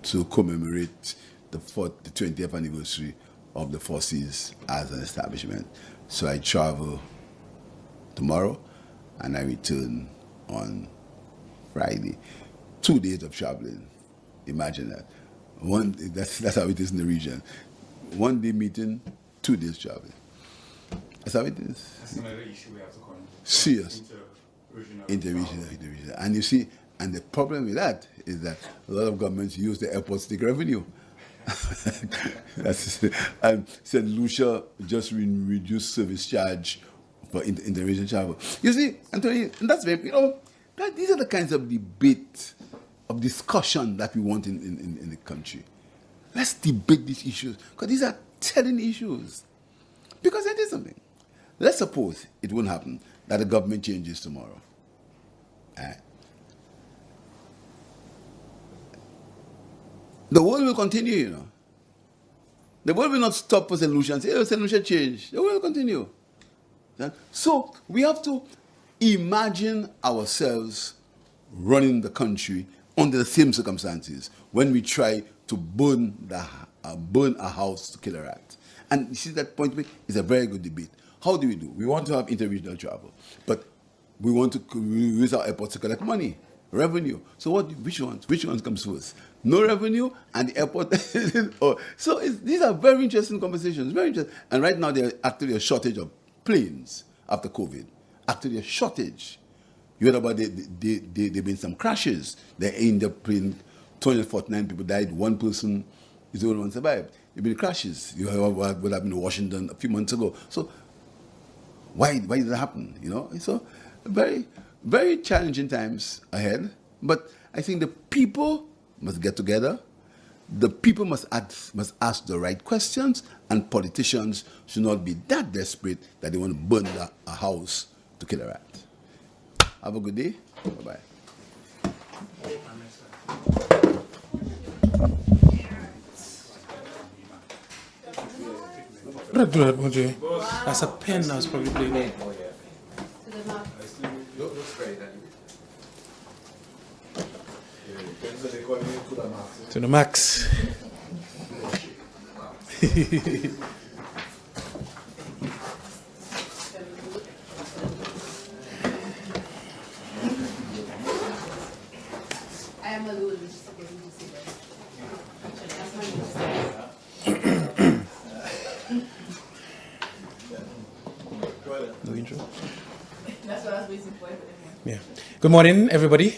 to commemorate the 20th anniversary of the 4Cs as an establishment. So I travel tomorrow and I return on Friday. 2 days of traveling. Imagine that. That's how it is in the region. 1 day meeting, 2 days traveling. That's how it is. That's another issue we have to consider. Serious. Interregional. And you see, and the problem with that is that a lot of governments use the airports to take revenue. And St. Lucia just reduced service charge for interregional travel. You see, Anthony, and that's very, these are the kinds of debate, of discussion that we want in the country. Let's debate these issues, because these are telling issues. Because that is something. Let's suppose it won't happen, that the government changes tomorrow. The world will continue, The world will not stop for St. Lucia and say, St. Lucia change. The world will continue. So we have to imagine ourselves running the country under the same circumstances when we try to burn a house to kill a rat. And you see, that point is a very good debate. How do we do? We want to have interregional travel, but we want to use our airports to collect money, revenue. So which ones comes first? No revenue and the airport. These are very interesting conversations, very interesting. And right now there's actually a shortage of planes after COVID. Actually a shortage. You heard about there been some crashes. They in the plane, 249 people died, one person is the only one survived. There been crashes. You heard what happened in Washington a few months ago. So why did that happen? So very, very challenging times ahead. But I think the people must get together. The people must ask the right questions, and politicians should not be that desperate that they want to burn a house to kill a rat. Have a good day. Bye-bye. That's a pen I was probably playing. To the max. I am a little bit getting to see that. No intro. That's what I was waiting for. Yeah. Good morning, everybody.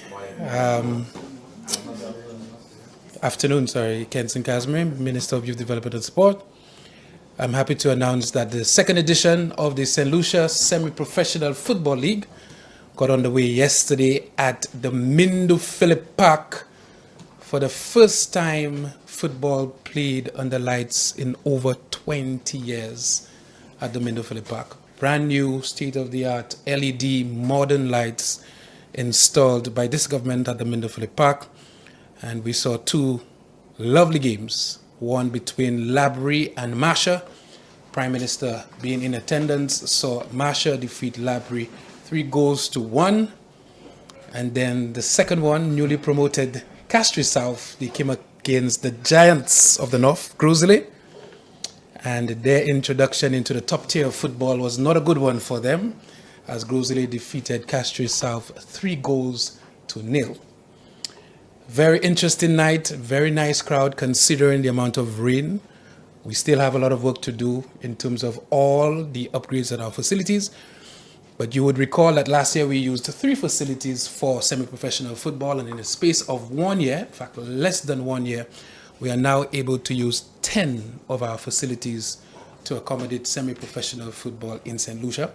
Afternoon, Kenson Casimir, Minister of Youth Development and Sport. I'm happy to announce that the second edition of the St. Lucia Semi-Professional Football League got underway yesterday at the Mindu Phillip Park. For the first time, football played under lights in over 20 years at the Mindu Phillip Park. Brand new, state-of-the-art LED modern lights installed by this government at the Mindu Phillip Park. And we saw two lovely games, one between Labrie and Masha. Prime Minister being in attendance saw Masha defeat Labrie 3-1. And then the second one, newly promoted Castries South, they came against the Giants of the North, Grosely. And their introduction into the top tier of football was not a good one for them, as Grosely defeated Castries South 3-0. Very interesting night, very nice crowd considering the amount of rain. We still have a lot of work to do in terms of all the upgrades at our facilities. But you would recall that last year we used 3 facilities for semi-professional football, and in the space of 1 year, in fact less than 1 year, we are now able to use 10 of our facilities to accommodate semi-professional football in St. Lucia.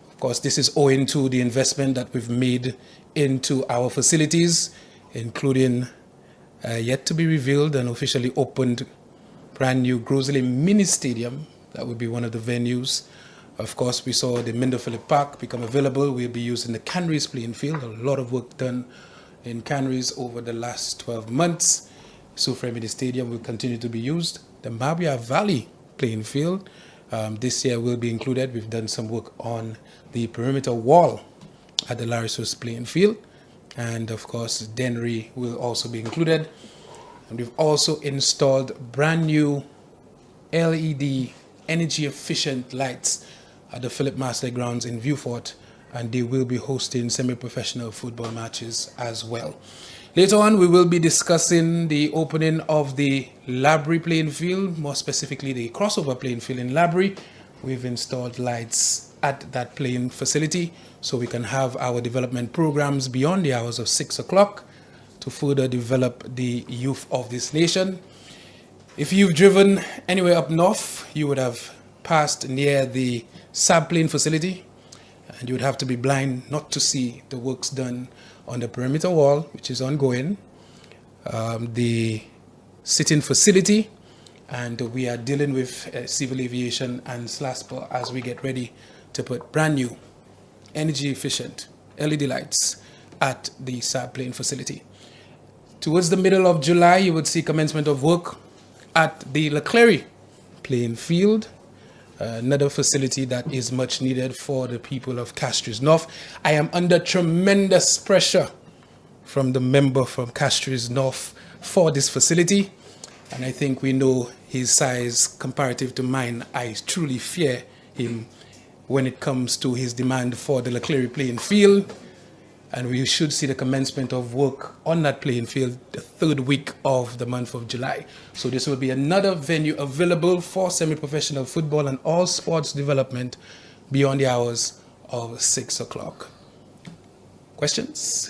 Of course, this is owing to the investment that we've made into our facilities, including yet to be revealed and officially opened brand new Grosely Mini Stadium. That would be one of the venues. Of course, we saw the Mindu Phillip Park become available. We'll be using the Canries playing field. A lot of work done in Canries over the last 12 months. Sufre Mini Stadium will continue to be used. The Mabia Valley playing field this year will be included. We've done some work on the perimeter wall at the Larissos playing field. And of course, Dennery will also be included. And we've also installed brand new LED energy efficient lights at the Philip Masley grounds in Viewfort, and they will be hosting semi-professional football matches as well. Later on, we will be discussing the opening of the Labrie playing field, more specifically the crossover playing field in Labrie. We've installed lights at that playing facility so we can have our development programs beyond the hours of 6 o'clock to further develop the youth of this nation. If you've driven anywhere up north, you would have passed near the SAB playing facility, and you would have to be blind not to see the works done on the perimeter wall, which is ongoing, the sitting facility, and we are dealing with civil aviation and SLASPA as we get ready to put brand new energy efficient LED lights at the SAB playing facility. Towards the middle of July, you would see commencement of work at the Leclerc playing field, another facility that is much needed for the people of Castries North. I am under tremendous pressure from the member from Castries North for this facility, and I think we know his size comparative to mine. I truly fear him when it comes to his demand for the Leclerc playing field. And we should see the commencement of work on that playing field the third week of the month of July. So this will be another venue available for semi-professional football and all sports development beyond the hours of 6 o'clock. Questions?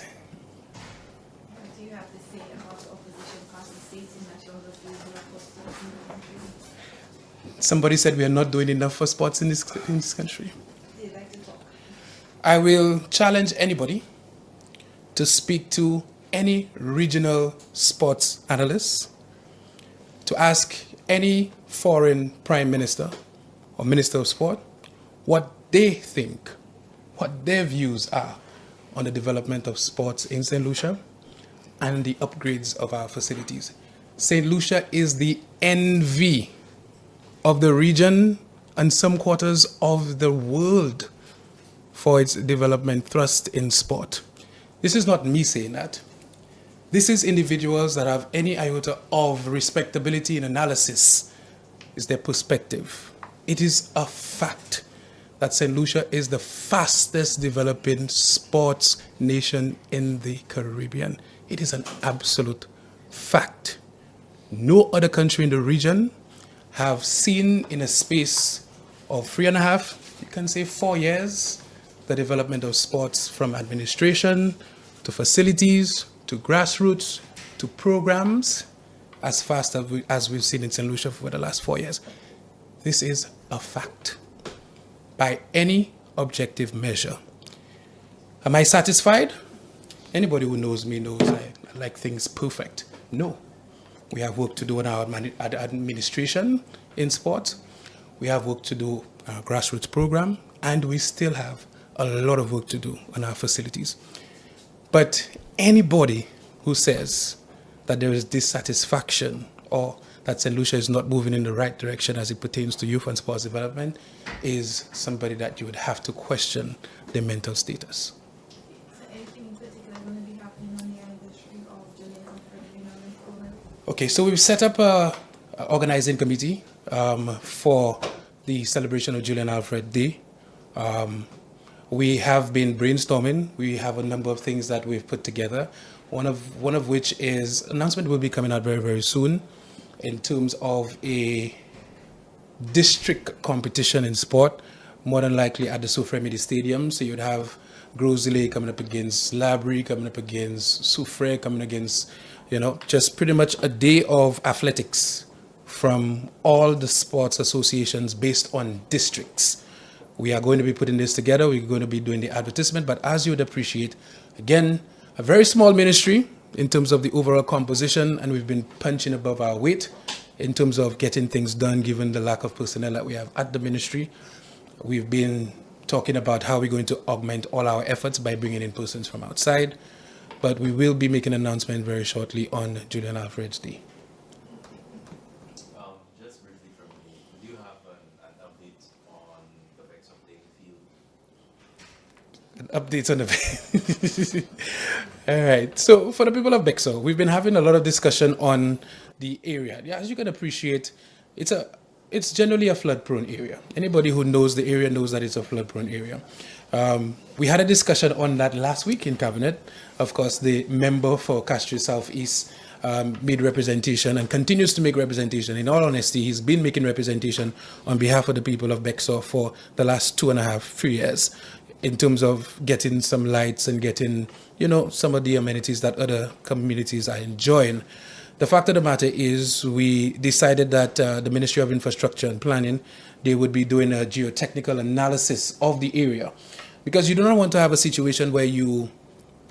What do you have to say about the opposition party stating that you're not doing enough for sports in the country? Somebody said we are not doing enough for sports in this country. They'd like to talk. I will challenge anybody to speak to any regional sports analyst, to ask any foreign prime minister or minister of sport what they think, what their views are on the development of sports in St. Lucia and the upgrades of our facilities. St. Lucia is the envy of the region and some quarters of the world for its development thrust in sport. This is not me saying that. This is individuals that have any iota of respectability in analysis. Is their perspective. It is a fact that St. Lucia is the fastest developing sports nation in the Caribbean. It is an absolute fact. No other country in the region have seen in a space of 3.5, you can say 4 years, the development of sports from administration to facilities, to grassroots, to programs, as fast as we've seen in St. Lucia for the last 4 years. This is a fact by any objective measure. Am I satisfied? Anybody who knows me knows I like things perfect. No. We have work to do in our administration in sports. We have work to do our grassroots program, and we still have a lot of work to do on our facilities. But anybody who says that there is dissatisfaction or that St. Lucia is not moving in the right direction as it pertains to youth and sports development is somebody that you would have to question their mental status. So anything in particular going to be happening on the anniversary of Julian Alfred Remembrance Program? Okay, so we've set up a organizing committee for the celebration of Julian Alfred Day. We have been brainstorming. We have a number of things that we've put together. One of which is announcement will be coming out very, very soon in terms of a district competition in sport, more than likely at the Soufremidi Stadium. So you'd have Grosley coming up against Labrie, coming up against Soufre, coming against, just pretty much a day of athletics from all the sports associations based on districts. We are going to be putting this together. We're going to be doing the advertisement. But as you would appreciate, again, a very small ministry in terms of the overall composition, and we've been punching above our weight in terms of getting things done given the lack of personnel that we have at the ministry. We've been talking about how we're going to augment all our efforts by bringing in persons from outside. But we will be making an announcement very shortly on Julian Alfred's Day. Just briefly from me, do you have an update on the Bexar playing field? An update on the All right. So for the people of Bexar, we've been having a lot of discussion on the area. Yeah, as you can appreciate, it's generally a flood-prone area. Anybody who knows the area knows that it's a flood-prone area. We had a discussion on that last week in Cabinet. Of course, the member for Castries Southeast made representation and continues to make representation. In all honesty, he's been making representation on behalf of the people of Bexar for the last 2.5, 3 years in terms of getting some lights and getting, some of the amenities that other communities are enjoying. The fact of the matter is we decided that the Ministry of Infrastructure and Planning, they would be doing a geotechnical analysis of the area, because you do not want to have a situation where you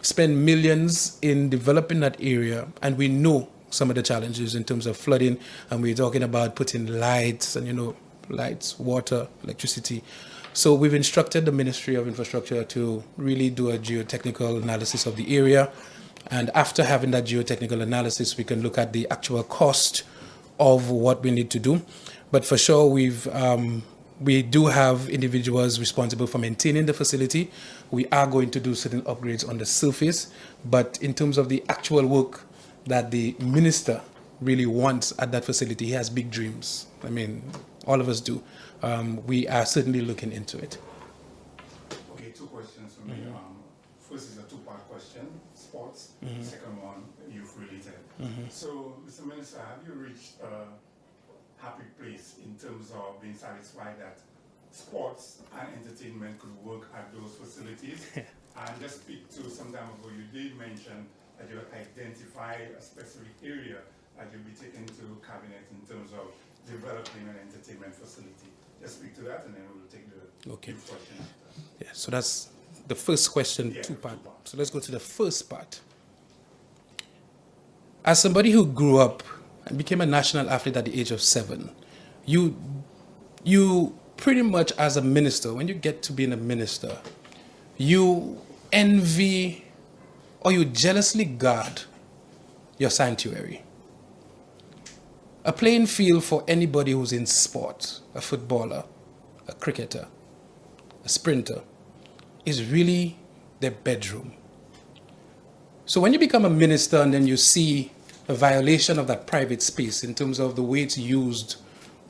spend millions in developing that area, and we know some of the challenges in terms of flooding, and we're talking about putting lights and, lights, water, electricity. So we've instructed the Ministry of Infrastructure to really do a geotechnical analysis of the area. And after having that geotechnical analysis, we can look at the actual cost of what we need to do. But for sure, we do have individuals responsible for maintaining the facility. We are going to do certain upgrades on the surface. But in terms of the actual work that the minister really wants at that facility, he has big dreams. I mean, all of us do. We are certainly looking into it. questions for me. First is a two-part question, sports. Second one, youth-related. So, Mr. Minister, have you reached a happy place in terms of being satisfied that sports and entertainment could work at those facilities? And just speak to some time ago, you did mention that you identify a specific area that you'll be taking to cabinet in terms of developing an entertainment facility. Just speak to that, and then we'll take the youth question after. Yeah, so that's the first question, two-part. So let's go to the first part. As somebody who grew up and became a national athlete at the age of 7, you pretty much, as a minister, when you get to being a minister, you envy or you jealously guard your sanctuary. A playing field for anybody who's in sport, a footballer, a cricketer, a sprinter, is really their bedroom. So when you become a minister and then you see a violation of that private space in terms of the way it's used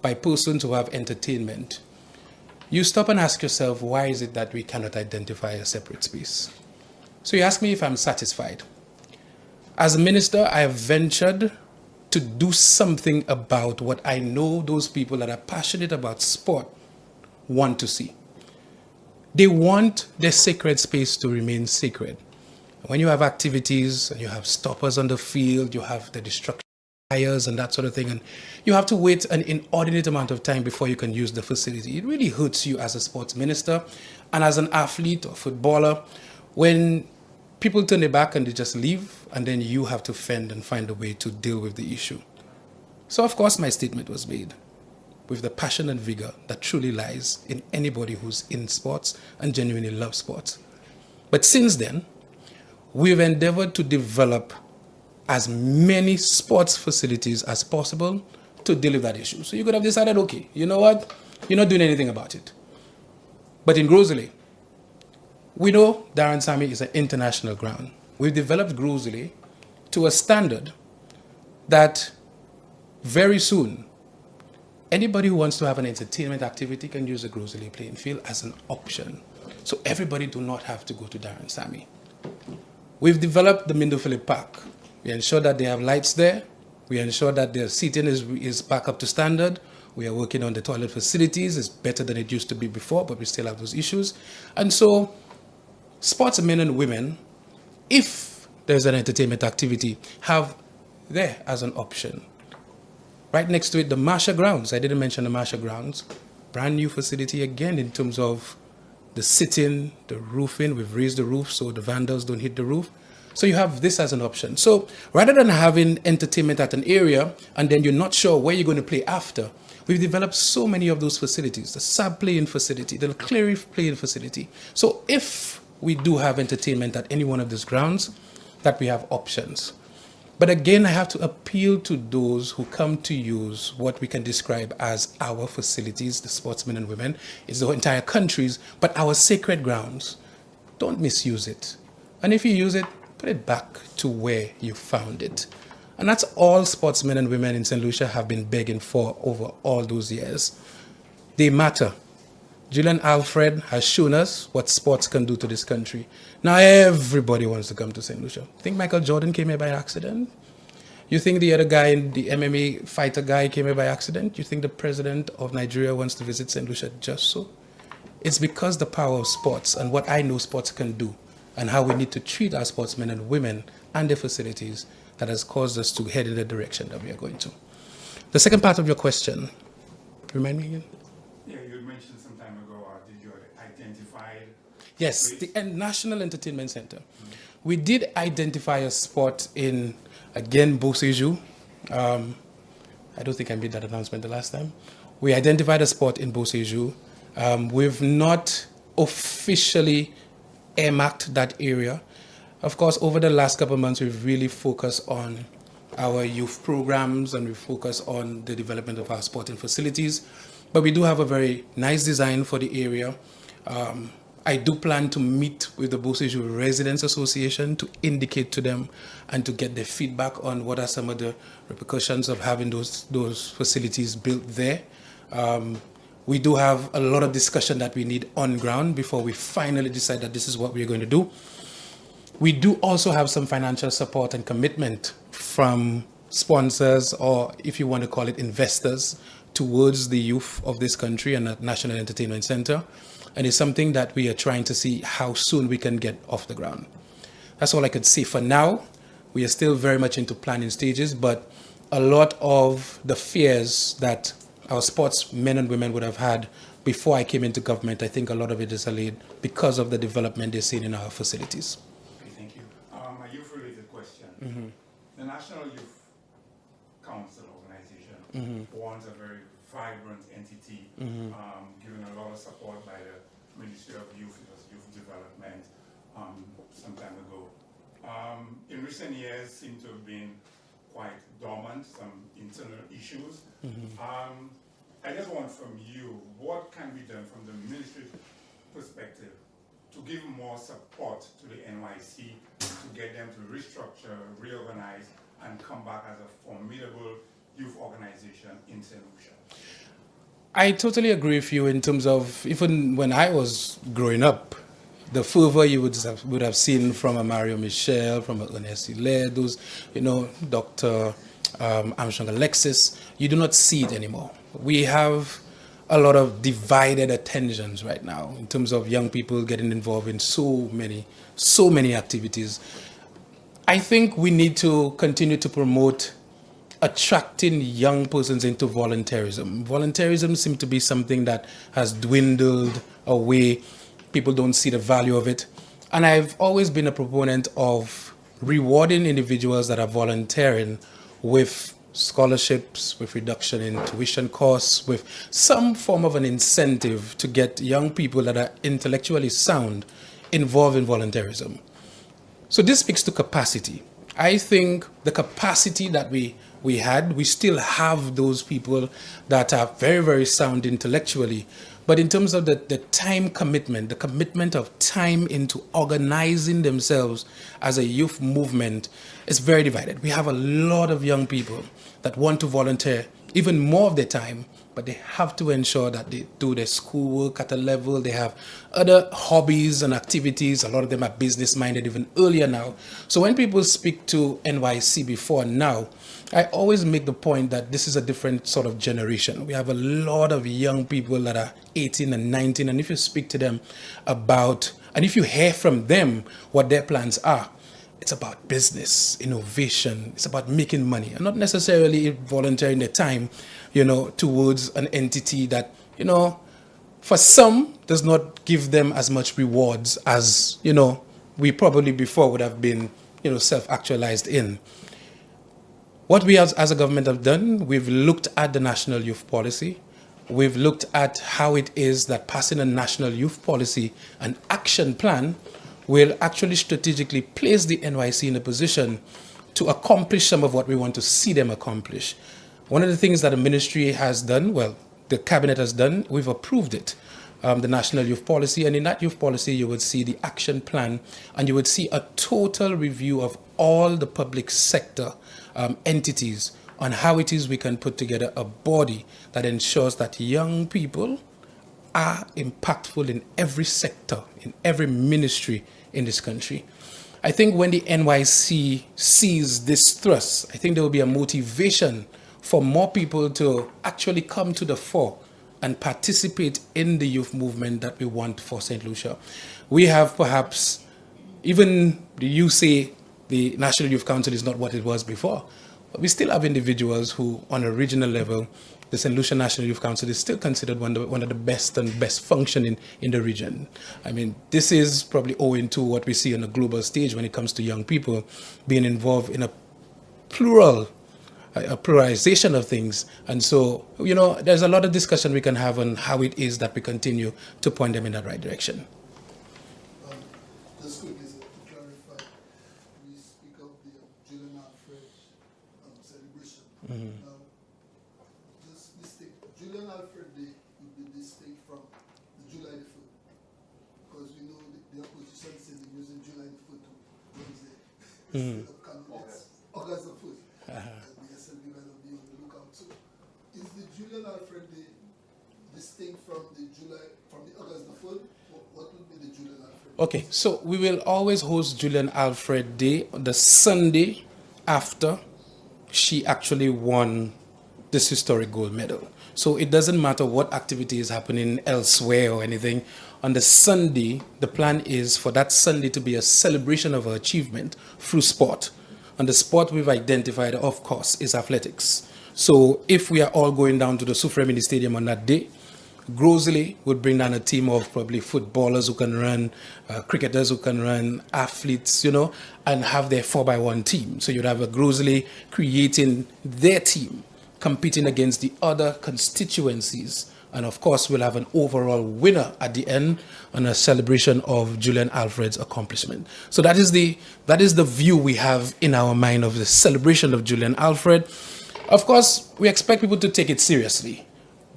by persons who have entertainment, you stop and ask yourself, why is it that we cannot identify a separate space? So you ask me if I'm satisfied. As a minister, I have ventured to do something about what I know those people that are passionate about sport want to see. They want their sacred space to remain sacred. When you have activities and you have stoppers on the field, you have the destruction of tires and that sort of thing, and you have to wait an inordinate amount of time before you can use the facility. It really hurts you as a sports minister and as an athlete or footballer when people turn their back and they just leave, and then you have to fend and find a way to deal with the issue. So of course my statement was made with the passion and vigor that truly lies in anybody who's in sports and genuinely loves sports. But since then, we've endeavored to develop as many sports facilities as possible to deal with that issue. So you could have decided, okay, you know what? You're not doing anything about it. But in Groseley, we know Darren Sammy is an international ground. We've developed Groseley to a standard that very soon, anybody who wants to have an entertainment activity can use the Groseley playing field as an option. So everybody do not have to go to Darren Sammy. We've developed the Mindo Philip Park. We ensure that they have lights there. We ensure that their seating is back up to standard. We are working on the toilet facilities. It's better than it used to be before, but we still have those issues. And so sportsmen and women, if there's an entertainment activity, have there as an option. Right next to it, the Marsha Grounds. I didn't mention the Marsha Grounds. Brand new facility again in terms of the sitting, the roofing. We've raised the roof so the vandals don't hit the roof. So you have this as an option. So rather than having entertainment at an area and then you're not sure where you're going to play after, we've developed so many of those facilities, the sub playing facility, the Cleary playing facility. So if we do have entertainment at any one of these grounds, that we have options. But again, I have to appeal to those who come to use what we can describe as our facilities, the sportsmen and women, it's the entire countries, but our sacred grounds. Don't misuse it. And if you use it, put it back to where you found it. And that's all sportsmen and women in St. Lucia have been begging for over all those years. They matter. Julian Alfred has shown us what sports can do to this country. Now everybody wants to come to St. Lucia. Think Michael Jordan came here by accident? You think the other guy, the MMA fighter guy, came here by accident? You think the president of Nigeria wants to visit St. Lucia just so? It's because the power of sports and what I know sports can do and how we need to treat our sportsmen and women and their facilities that has caused us to head in the direction that we are going to. The second part of your question, remind me again? Yeah, you mentioned some time ago, did you identify? Yes, the National Entertainment Center. We did identify a spot in, again, Beausejour. I don't think I made that announcement the last time. We identified a spot in Beausejour. We've not officially earmarked that area. Of course, over the last couple of months, we've really focused on our youth programs and we focus on the development of our sporting facilities. But we do have a very nice design for the area. I do plan to meet with the Beausejour Residents Association to indicate to them and to get their feedback on what are some of the repercussions of having those facilities built there. We do have a lot of discussion that we need on ground before we finally decide that this is what we're going to do. We do also have some financial support and commitment from sponsors, or if you want to call it investors, towards the youth of this country and the National Entertainment Center. And it's something that we are trying to see how soon we can get off the ground. That's all I could say for now. We are still very much into planning stages, but a lot of the fears that our sportsmen and women would have had before I came into government, I think a lot of it is allayed because of the development they're seeing in our facilities. Okay, thank you. A youth-related question. The National Youth Council organization wants a very vibrant entity, given a lot of support by the Ministry of Youth, it was Youth Development some time ago. In recent years, seem to have been quite dormant, some internal issues. I just want from you, what can be done from the ministry perspective to give more support to the NYC, to get them to restructure, reorganize, and come back as a formidable youth organization in St. Lucia? I totally agree with you in terms of, even when I was growing up, the fervor you would have seen from a Mario Michel, from a Ernest Hilaire, those, Dr. Armstrong Alexis, you do not see it anymore. We have a lot of divided attentions right now in terms of young people getting involved in so many activities. I think we need to continue to promote attracting young persons into volunteerism. Volunteerism seems to be something that has dwindled away. People don't see the value of it. And I've always been a proponent of rewarding individuals that are volunteering with scholarships, with reduction in tuition costs, with some form of an incentive to get young people that are intellectually sound involved in volunteerism. So this speaks to capacity. I think the capacity that we still have those people that are very, very sound intellectually. But in terms of the time commitment, the commitment of time into organizing themselves as a youth movement is very divided. We have a lot of young people that want to volunteer even more of their time, but they have to ensure that they do their schoolwork at a level. They have other hobbies and activities. A lot of them are business-minded even earlier now. So when people speak to NYC before and now, I always make the point that this is a different sort of generation. We have a lot of young people that are 18 and 19, and if you speak to them about, and if you hear from them what their plans are, it's about business, innovation, it's about making money, and not necessarily volunteering their time, towards an entity that, for some does not give them as much rewards as, we probably before would have been, self-actualized in. What we as a government have done, we've looked at the national youth policy. We've looked at how it is that passing a national youth policy, an action plan, will actually strategically place the NYC in a position to accomplish some of what we want to see them accomplish. One of the things that the ministry has done, the cabinet has done, we've approved it, the national youth policy. And in that youth policy, you would see the action plan, and you would see a total review of all the public sector entities on how it is we can put together a body that ensures that young people are impactful in every sector, in every ministry in this country. I think when the NYC sees this thrust, I think there will be a motivation for more people to actually come to the fore and participate in the youth movement that we want for St. Lucia. We have perhaps, even you say the National Youth Council is not what it was before, but we still have individuals who, on a regional level, the St. Lucia National Youth Council is still considered one of the best and best functioning in the region. I mean, this is probably owing to what we see on a global stage when it comes to young people being involved in a pluralization of things. And so, there's a lot of discussion we can have on how it is that we continue to point them in that right direction. Just quickly to clarify, we speak of the Julian Alfred celebration. Now, this Julian Alfred Day would be distinct from the July the 4th, because we know the opposition says they're using July the 4th to, what is it? August the 4th. The SLB might not be on the lookout. So, is the Julian Alfred Day distinct from the August the 4th? What would be the Julian Alfred? Okay, so we will always host Julian Alfred Day on the Sunday after she actually won this historic gold medal. So it doesn't matter what activity is happening elsewhere or anything. On the Sunday, the plan is for that Sunday to be a celebration of her achievement through sport. And the sport we've identified, of course, is athletics. So if we are all going down to the Sufremini Stadium on that day, Grosley would bring down a team of probably footballers who can run, cricketers who can run, athletes, and have their 4x1 team. So you'd have a Grosley creating their team, competing against the other constituencies. And of course, we'll have an overall winner at the end on a celebration of Julian Alfred's accomplishment. So that is the view we have in our mind of the celebration of Julian Alfred. Of course, we expect people to take it seriously,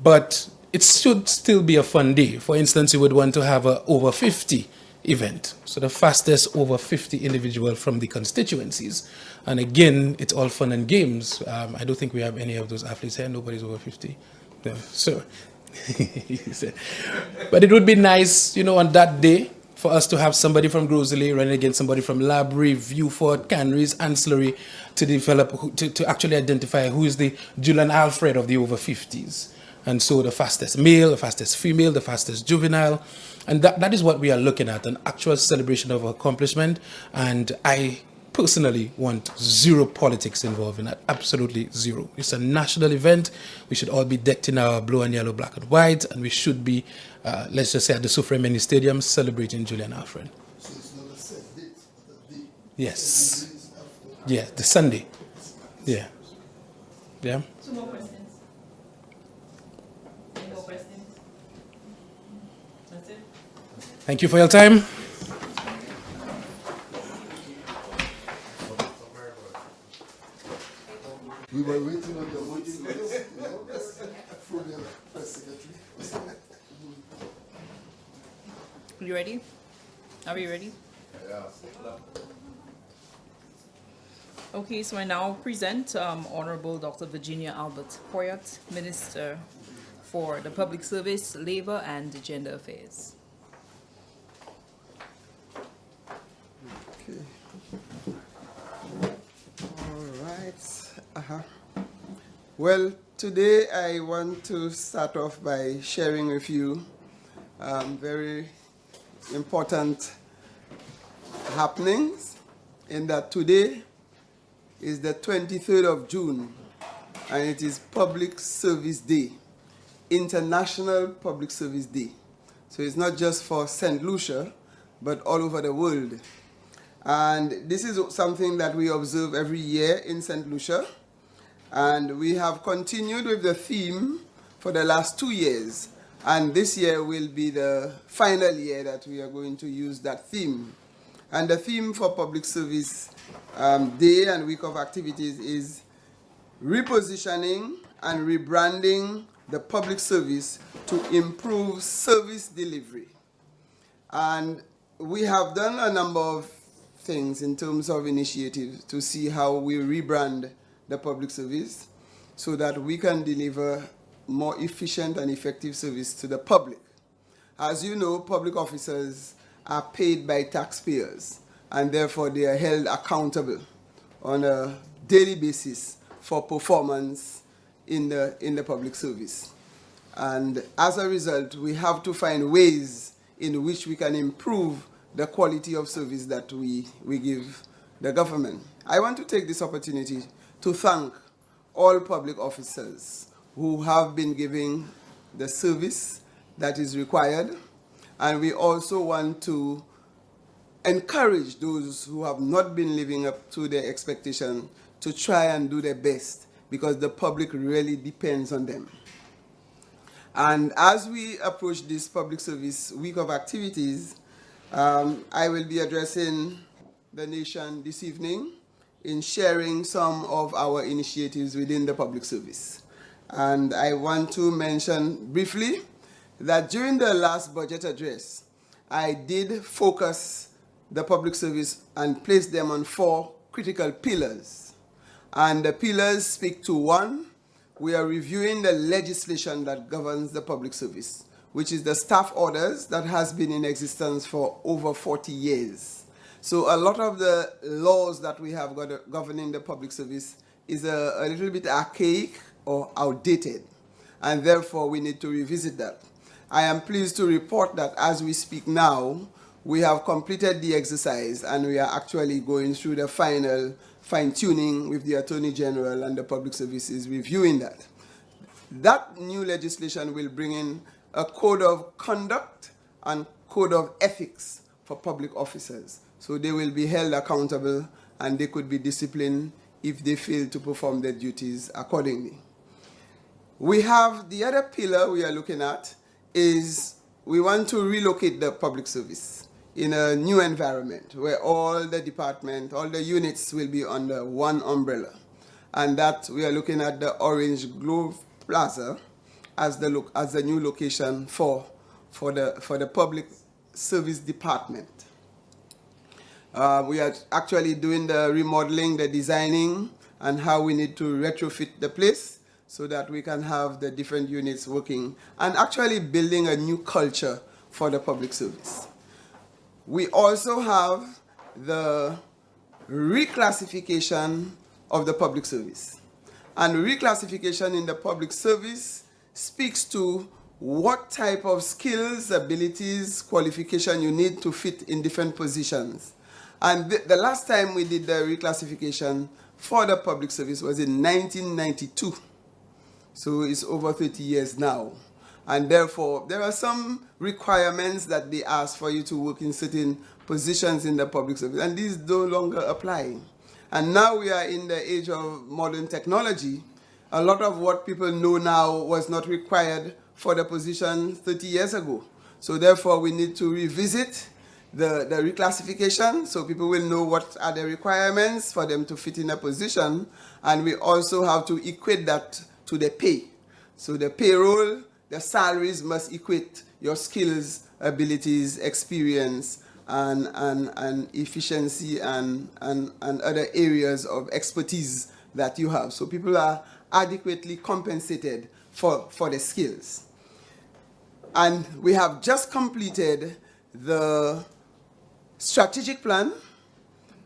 but it should still be a fun day. For instance, you would want to have a over 50 event. So the fastest over 50 individual from the constituencies. And again, it's all fun and games. I don't think we have any of those athletes here. Nobody's over 50. No. So, but it would be nice, on that day for us to have somebody from Grosley running against somebody from Labrie, Viewfort, Canries, Ancillary to develop, to actually identify who is the Julian Alfred of the over 50s. And so the fastest male, the fastest female, the fastest juvenile. And that is what we are looking at, an actual celebration of accomplishment. And I personally want zero politics involved in that, absolutely zero. It's a national event. We should all be decked in our blue and yellow, black and white, and we should be, let's just say, at the Sufremini Stadium celebrating Julian Alfred. So it's not a set date, but a day. Yes. Yeah, the Sunday. Yeah. Yeah. 2 more questions. Any more questions? That's it. Thank you for your time. We were waiting on the voting list, from the press secretary. You ready? Are we ready? Yeah. Okay, so I now present Honorable Dr. Virginia Albert Poyet, Minister for the Public Service, Labor and Gender Affairs. Okay. All right. Well, today I want to start off by sharing with you very important happenings, in that today is the 23rd of June, and it is Public Service Day, International Public Service Day. So it's not just for St. Lucia, but all over the world. And this is something that we observe every year in St. Lucia. And we have continued with the theme for the last 2 years. And this year will be the final year that we are going to use that theme. And the theme for Public Service Day and Week of Activities is repositioning and rebranding the public service to improve service delivery. And we have done a number of things in terms of initiatives to see how we rebrand the public service so that we can deliver more efficient and effective service to the public. As you know, public officers are paid by taxpayers, and therefore they are held accountable on a daily basis for performance in the public service. And as a result, we have to find ways in which we can improve the quality of service that we give the government. I want to take this opportunity to thank all public officers who have been giving the service that is required. And we also want to encourage those who have not been living up to their expectation to try and do their best, because the public really depends on them. And as we approach this Public Service Week of Activities, I will be addressing the nation this evening in sharing some of our initiatives within the public service. And I want to mention briefly that during the last budget address, I did focus the public service and place them on 4 critical pillars. And the pillars speak to: 1, we are reviewing the legislation that governs the public service, which is the staff orders that has been in existence for over 40 years. So a lot of the laws that we have governing the public service is a little bit archaic or outdated, and therefore we need to revisit that. I am pleased to report that as we speak now, we have completed the exercise and we are actually going through the final fine-tuning with the Attorney General and the Public Services reviewing that. That new legislation will bring in a code of conduct and code of ethics for public officers. So they will be held accountable and they could be disciplined if they fail to perform their duties accordingly. We have the other pillar we are looking at is we want to relocate the public service in a new environment where all the department, all the units will be under one umbrella. And that we are looking at the Orange Grove Plaza as the new location for the public service department. We are actually doing the remodeling, the designing, and how we need to retrofit the place so that we can have the different units working and actually building a new culture for the public service. We also have the reclassification of the public service. And reclassification in the public service speaks to what type of skills, abilities, qualification you need to fit in different positions. And the last time we did the reclassification for the public service was in 1992. So it's over 30 years now. And therefore, there are some requirements that they ask for you to work in certain positions in the public service, and these no longer apply. And now we are in the age of modern technology. A lot of what people know now was not required for the position 30 years ago. So therefore, we need to revisit the reclassification so people will know what are the requirements for them to fit in a position. And we also have to equate that to the pay. So the payroll, the salaries must equate your skills, abilities, experience, and efficiency and other areas of expertise that you have. So people are adequately compensated for the skills. And we have just completed the strategic plan,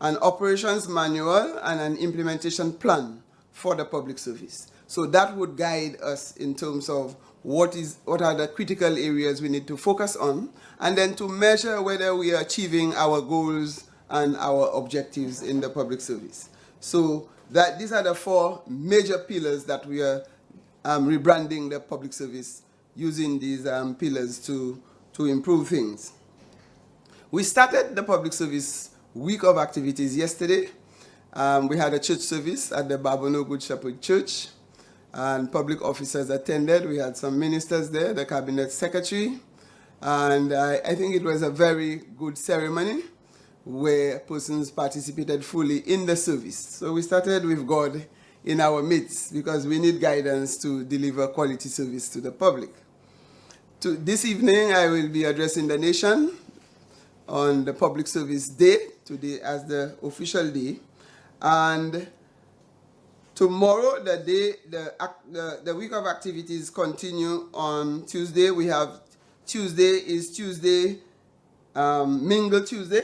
an operations manual, and an implementation plan for the public service. So that would guide us in terms of what are the critical areas we need to focus on, and then to measure whether we are achieving our goals and our objectives in the public service. So these are the four major pillars that we are rebranding the public service using these pillars to improve things. We started the public service week of activities yesterday. We had a church service at the Babono Good Shepherd Church, and public officers attended. We had some ministers there, the cabinet secretary, and I think it was a very good ceremony where persons participated fully in the service. So we started with God in our midst because we need guidance to deliver quality service to the public. This evening, I will be addressing the nation on the Public Service Day, today as the official day. And tomorrow, the week of activities continue on Tuesday. We have Tuesday Mingle Tuesday.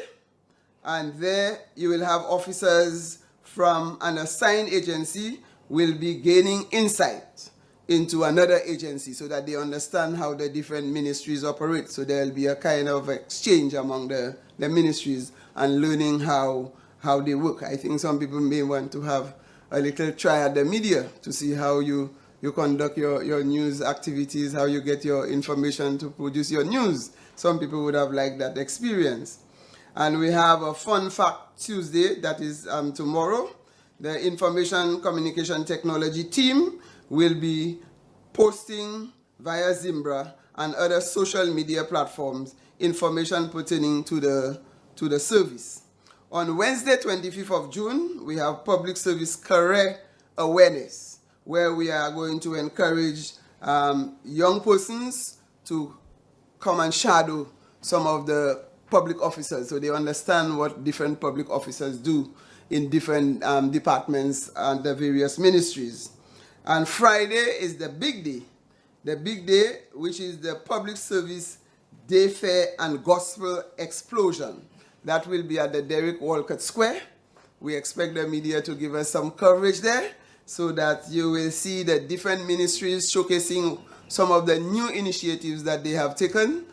And there you will have officers from an assigned agency will be gaining insight into another agency so that they understand how the different ministries operate. So there will be a kind of exchange among the ministries and learning how they work. I think some people may want to have a little try at the media to see how you conduct your news activities, how you get your information to produce your news. Some people would have liked that experience. And we have a fun fact Tuesday, that is tomorrow. The Information Communication Technology team will be posting via Zimbra and other social media platforms information pertaining to the service. On Wednesday, 25th of June, we have Public Service Career Awareness, where we are going to encourage young persons to come and shadow some of the public officers so they understand what different public officers do in different departments and the various ministries. And Friday is the big day. The big day, which is the Public Service Day Fair and Gospel Explosion. That will be at the Derek Walcott Square. We expect the media to give us some coverage there so that you will see the different ministries showcasing some of the new initiatives that they have taken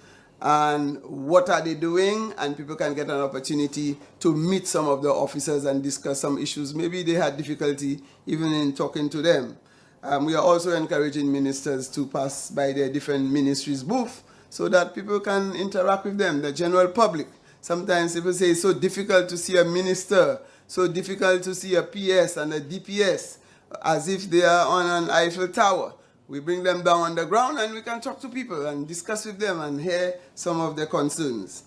and what are they doing, and people can get an opportunity to meet some of the officers and discuss some issues. Maybe they had difficulty even in talking to them. We are also encouraging ministers to pass by their different ministries' booth so that people can interact with them, the general public. Sometimes people say it's so difficult to see a minister, so difficult to see a PS and a DPS, as if they are on an Eiffel Tower. We bring them down on the ground and we can talk to people and discuss with them and hear some of their concerns.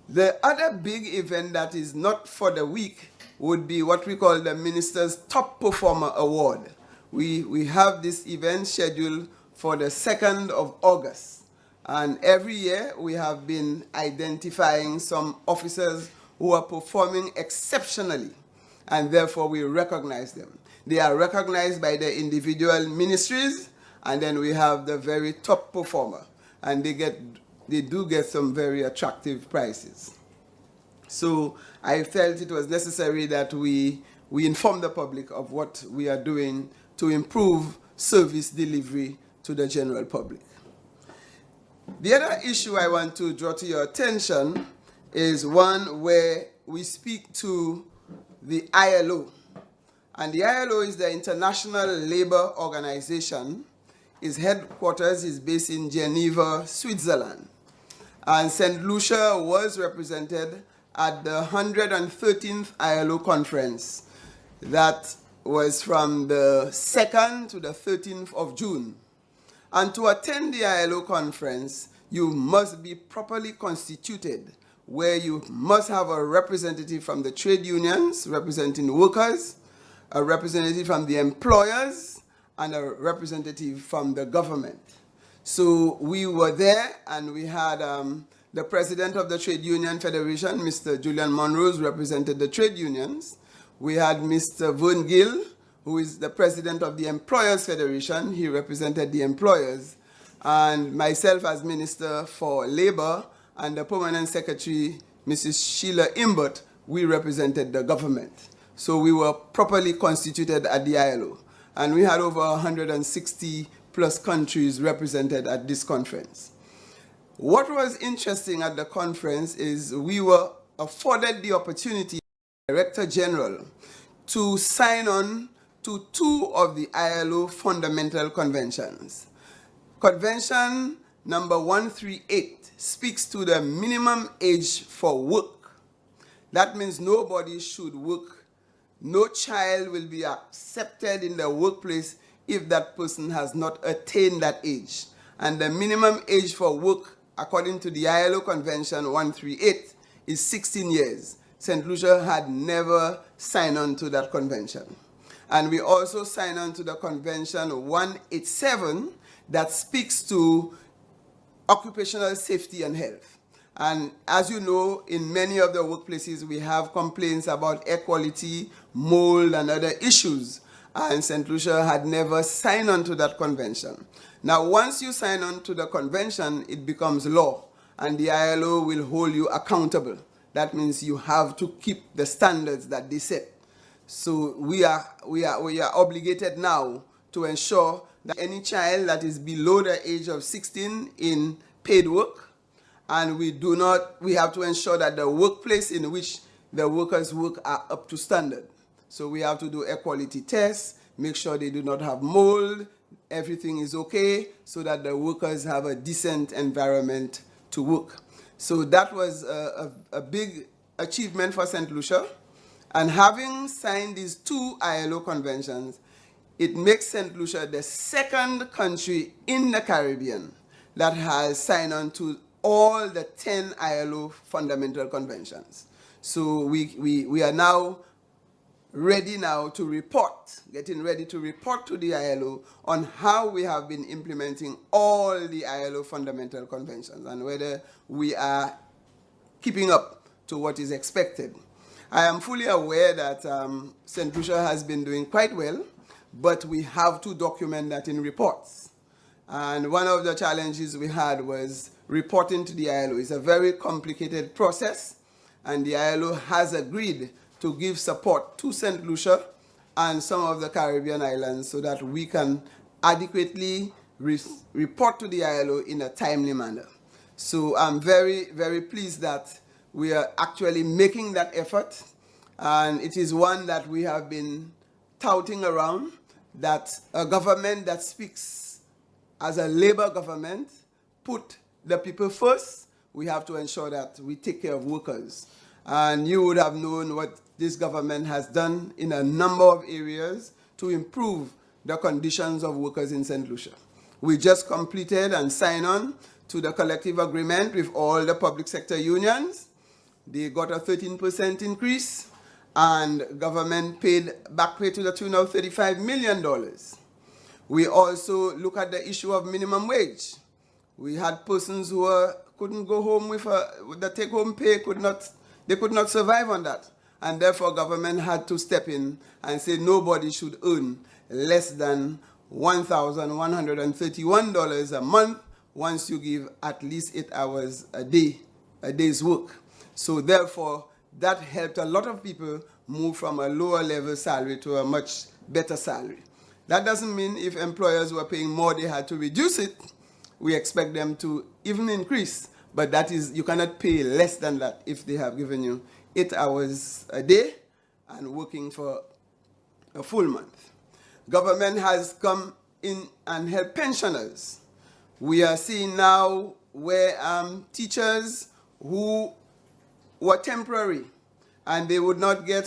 The other big event that is not for the week would be what we call the Minister's Top Performer Award. We have this event scheduled for the 2nd of August. And every year we have been identifying some officers who are performing exceptionally, and therefore we recognize them. They are recognized by the individual ministries, and then we have the very top performer, and they do get some very attractive prizes. So I felt it was necessary that we inform the public of what we are doing to improve service delivery to the general public. The other issue I want to draw to your attention is one where we speak to the ILO. And the ILO is the International Labour Organization. Its headquarters is based in Geneva, Switzerland. And St. Lucia was represented at the 113th ILO conference that was from the 2nd to the 13th of June. And to attend the ILO conference, you must be properly constituted, where you must have a representative from the trade unions representing workers, a representative from the employers, and a representative from the government. So we were there, and we had the president of the Trade Union Federation, Mr. Julian Monrose, represented the trade unions. We had Mr. Vern Gill, who is the president of the Employers Federation. He represented the employers. And myself as Minister for Labor and the Permanent Secretary, Mrs. Sheila Imbert, we represented the government. So we were properly constituted at the ILO. And we had over 160 plus countries represented at this conference. What was interesting at the conference is we were afforded the opportunity, Director General, to sign on to 2 of the ILO fundamental conventions. Convention number 138 speaks to the minimum age for work. That means nobody should work. No child will be accepted in the workplace if that person has not attained that age. And the minimum age for work, according to the ILO Convention 138, is 16 years. St. Lucia had never signed on to that convention. And we also signed on to the Convention 187 that speaks to occupational safety and health. And as you know, in many of the workplaces, we have complaints about air quality, mold, and other issues. And St. Lucia had never signed on to that convention. Now, once you sign on to the convention, it becomes law, and the ILO will hold you accountable. That means you have to keep the standards that they set. So we are obligated now to ensure that any child that is below the age of 16 in paid work, and we have to ensure that the workplace in which the workers work are up to standard. So we have to do air quality tests, make sure they do not have mold, everything is okay, so that the workers have a decent environment to work. So that was a big achievement for St. Lucia. And having signed these 2 ILO conventions, it makes St. Lucia the 2nd country in the Caribbean that has signed on to all the 10 ILO fundamental conventions. So we are now ready now to report, getting ready to report to the ILO on how we have been implementing all the ILO fundamental conventions and whether we are keeping up to what is expected. I am fully aware that St. Lucia has been doing quite well, but we have to document that in reports. And one of the challenges we had was reporting to the ILO. It's a very complicated process, and the ILO has agreed to give support to St. Lucia and some of the Caribbean islands so that we can adequately report to the ILO in a timely manner. So I'm very, very pleased that we are actually making that effort, and it is one that we have been touting around, that a government that speaks as a labor government put the people first. We have to ensure that we take care of workers. And you would have known what this government has done in a number of areas to improve the conditions of workers in St. Lucia. We just completed and signed on to the collective agreement with all the public sector unions. They got a 13% increase, and government paid back pay to the tune of $35 million. We also look at the issue of minimum wage. We had persons who couldn't go home with the take-home pay, they could not survive on that. And therefore, government had to step in and say nobody should earn less than $1,131 a month once you give at least 8 hours a day's work. So therefore, that helped a lot of people move from a lower level salary to a much better salary. That doesn't mean if employers were paying more, they had to reduce it. We expect them to even increase, but that is, you cannot pay less than that if they have given you 8 hours a day and working for a full month. Government has come in and helped pensioners. We are seeing now where teachers who were temporary and they would not get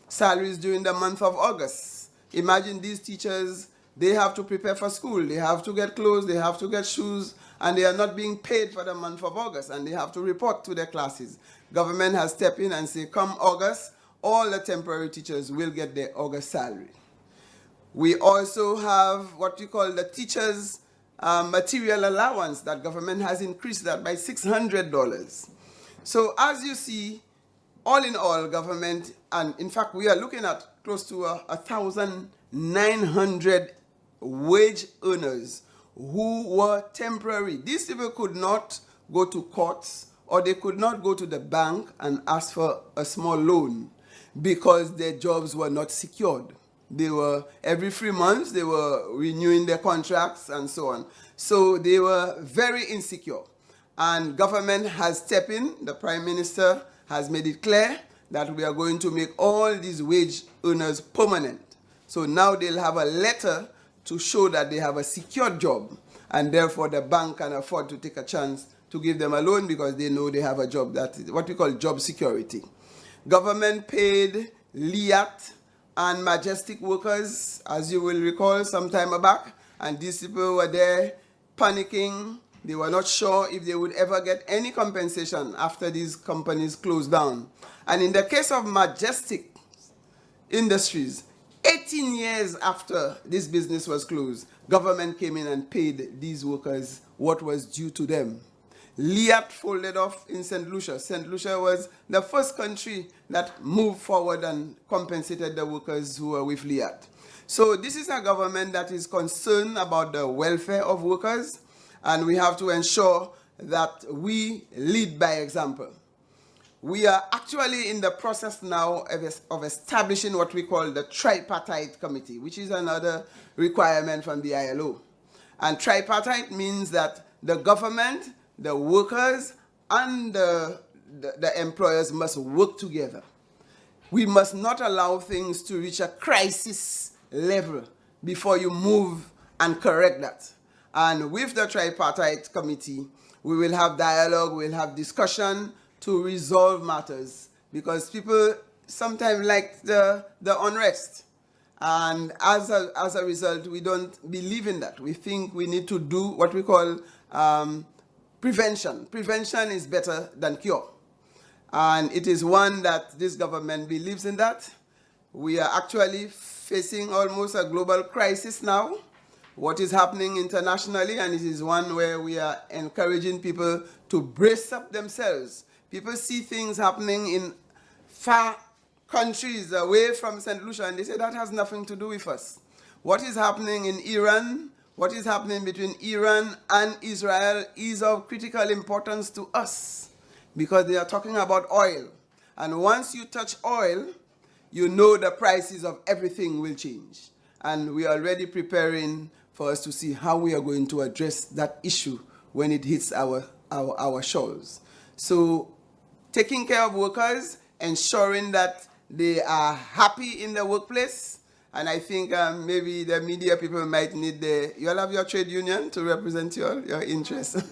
salaries during the month of August. Imagine these teachers, they have to prepare for school, they have to get clothes, they have to get shoes, and they are not being paid for the month of August, and they have to report to their classes. Government has stepped in and said, come August, all the temporary teachers will get their August salary. We also have what we call the teachers' material allowance that government has increased that by $600. So as you see, all in all, government, and in fact, we are looking at close to 1,900 wage earners who were temporary. These people could not go to courts or they could not go to the bank and ask for a small loan because their jobs were not secured. They were, every 3 months, they were renewing their contracts and so on. So they were very insecure. And government has stepped in. The Prime Minister has made it clear that we are going to make all these wage earners permanent. So now they'll have a letter to show that they have a secure job, and therefore the bank can afford to take a chance to give them a loan because they know they have a job, that is what we call job security. Government paid LIAT and Majestic workers, as you will recall, some time back, and these people were there panicking. They were not sure if they would ever get any compensation after these companies closed down. And in the case of Majestic Industries, 18 years after this business was closed, government came in and paid these workers what was due to them. LIAT folded off in St. Lucia. St. Lucia was the first country that moved forward and compensated the workers who were with LIAT. So this is a government that is concerned about the welfare of workers, and we have to ensure that we lead by example. We are actually in the process now of establishing what we call the tripartite committee, which is another requirement from the ILO. And tripartite means that the government, the workers, and the employers must work together. We must not allow things to reach a crisis level before you move and correct that. And with the tripartite committee, we will have dialogue, we'll have discussion to resolve matters, because people sometimes like the unrest. And as a result, we don't believe in that. We think we need to do what we call prevention. Prevention is better than cure. And it is one that this government believes in that. We are actually facing almost a global crisis now, what is happening internationally, and it is one where we are encouraging people to brace up themselves. People see things happening in far countries away from St. Lucia, and they say that has nothing to do with us. What is happening in Iran, what is happening between Iran and Israel is of critical importance to us because they are talking about oil. And once you touch oil, you know the prices of everything will change. And we are already preparing for us to see how we are going to address that issue when it hits our shores. So taking care of workers, ensuring that they are happy in the workplace, and I think maybe the media people might need you'll have your trade union to represent your interests.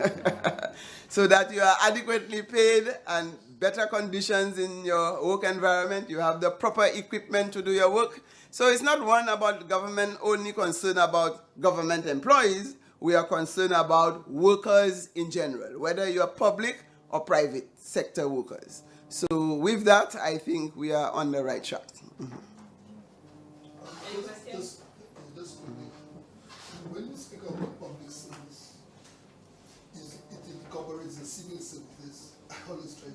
So that you are adequately paid and better conditions in your work environment, you have the proper equipment to do your work. So it's not one about government only concerned about government employees, we are concerned about workers in general, whether you're public or private sector workers. So with that, I think we are on the right track. Just quickly, when you speak about public service, it incorporates the civil service. I always try to,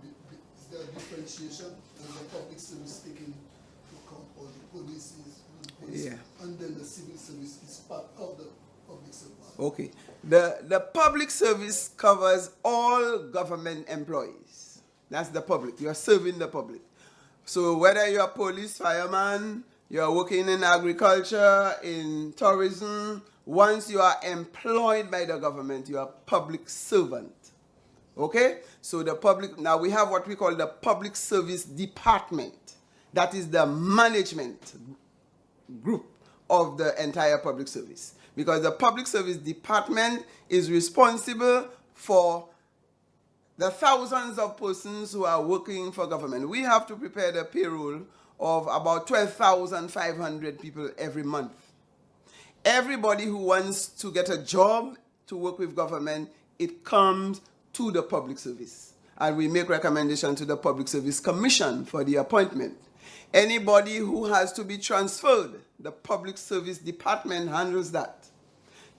is there a differentiation? Does the public service taking into account all the policies, and then the civil service is part of the public service? Okay. The public service covers all government employees. That's the public. You are serving the public. So whether you're a police, fireman, you're working in agriculture, in tourism, once you are employed by the government, you are a public servant. Okay? So the public, now we have what we call the public service department. That is the management group of the entire public service. Because the public service department is responsible for the thousands of persons who are working for government. We have to prepare the payroll of about 12,500 people every month. Everybody who wants to get a job to work with government, it comes to the public service. And we make recommendation to the Public Service Commission for the appointment. Anybody who has to be transferred, the Public Service Department handles that.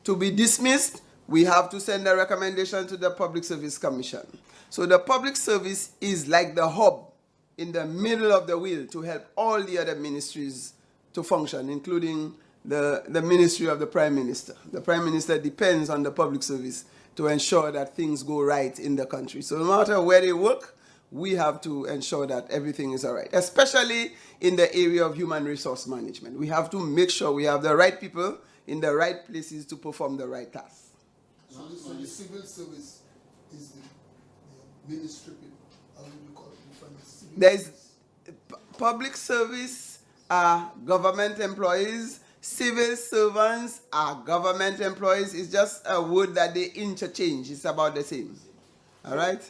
To be dismissed, we have to send a recommendation to the Public Service Commission. So the public service is like the hub in the middle of the wheel to help all the other ministries to function, including the Ministry of the Prime Minister. The Prime Minister depends on the public service to ensure that things go right in the country. So no matter where they work, we have to ensure that everything is all right, especially in the area of human resource management. We have to make sure we have the right people in the right places to perform the right tasks. So the civil service is the ministry people. How would you call it? There's public service are government employees, civil servants are government employees. It's just a word that they interchange. It's about the same. All right?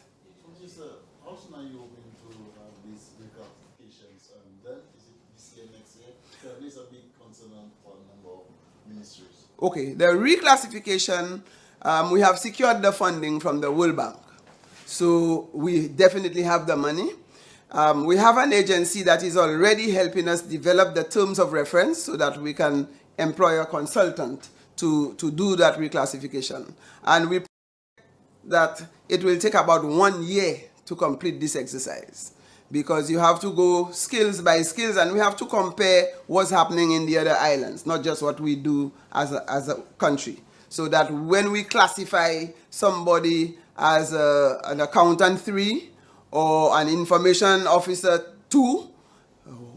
How soon are you hoping to have these reclassifications done? Is it this year, next year? Because there's a big concern for a number of ministries. Okay, the reclassification, we have secured the funding from the World Bank. So we definitely have the money. We have an agency that is already helping us develop the terms of reference so that we can employ a consultant to do that reclassification. And we that it will take about 1 year to complete this exercise because you have to go skills by skills and we have to compare what's happening in the other islands, not just what we do as a country. So that when we classify somebody as an accountant 3 or an information officer 2,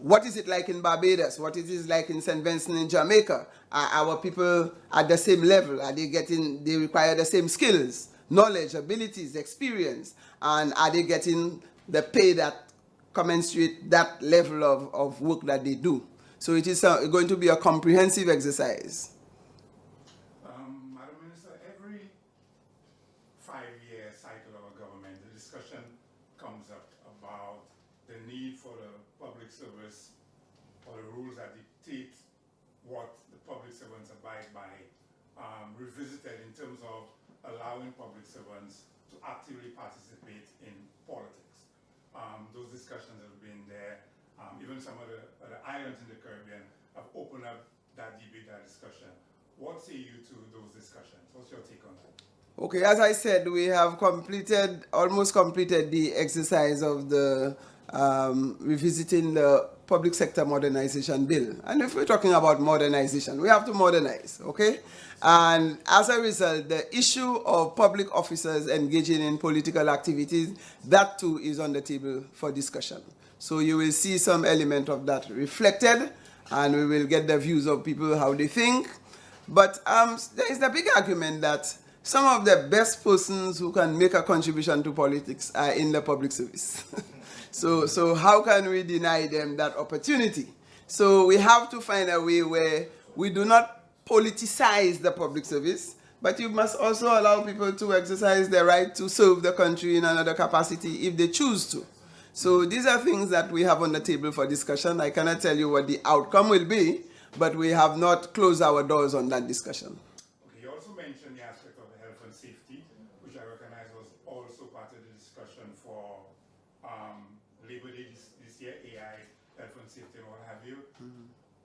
what is it like in Barbados? What is it like in St. Vincent in Jamaica? Are our people at the same level? Are they they require the same skills, knowledge, abilities, experience? And are they getting the pay that commensurate that level of work that they do? So it is going to be a comprehensive exercise. Madam Minister, every 5-year cycle of our government, the discussion comes up about the need for the public service or the rules that dictate what the public servants abide by, revisited in terms of allowing public servants to actively participate in politics. Those discussions have been there. Even some of the islands in the Caribbean have opened up that debate, that discussion. What say you to those discussions? What's your take on that? Okay, as I said, we have almost completed the exercise of the revisiting the public sector modernization bill. And if we're talking about modernization, we have to modernize, okay? And as a result, the issue of public officers engaging in political activities, that too is on the table for discussion. So you will see some element of that reflected, and we will get the views of people, how they think. But there is a big argument that some of the best persons who can make a contribution to politics are in the public service. So how can we deny them that opportunity? So we have to find a way where we do not politicize the public service, but you must also allow people to exercise their right to serve the country in another capacity if they choose to. So these are things that we have on the table for discussion. I cannot tell you what the outcome will be, but we have not closed our doors on that discussion. Okay, you also mentioned the aspect of health and safety, which I recognize was also part of the discussion for Labor Day this year, AI, health and safety, and what have you.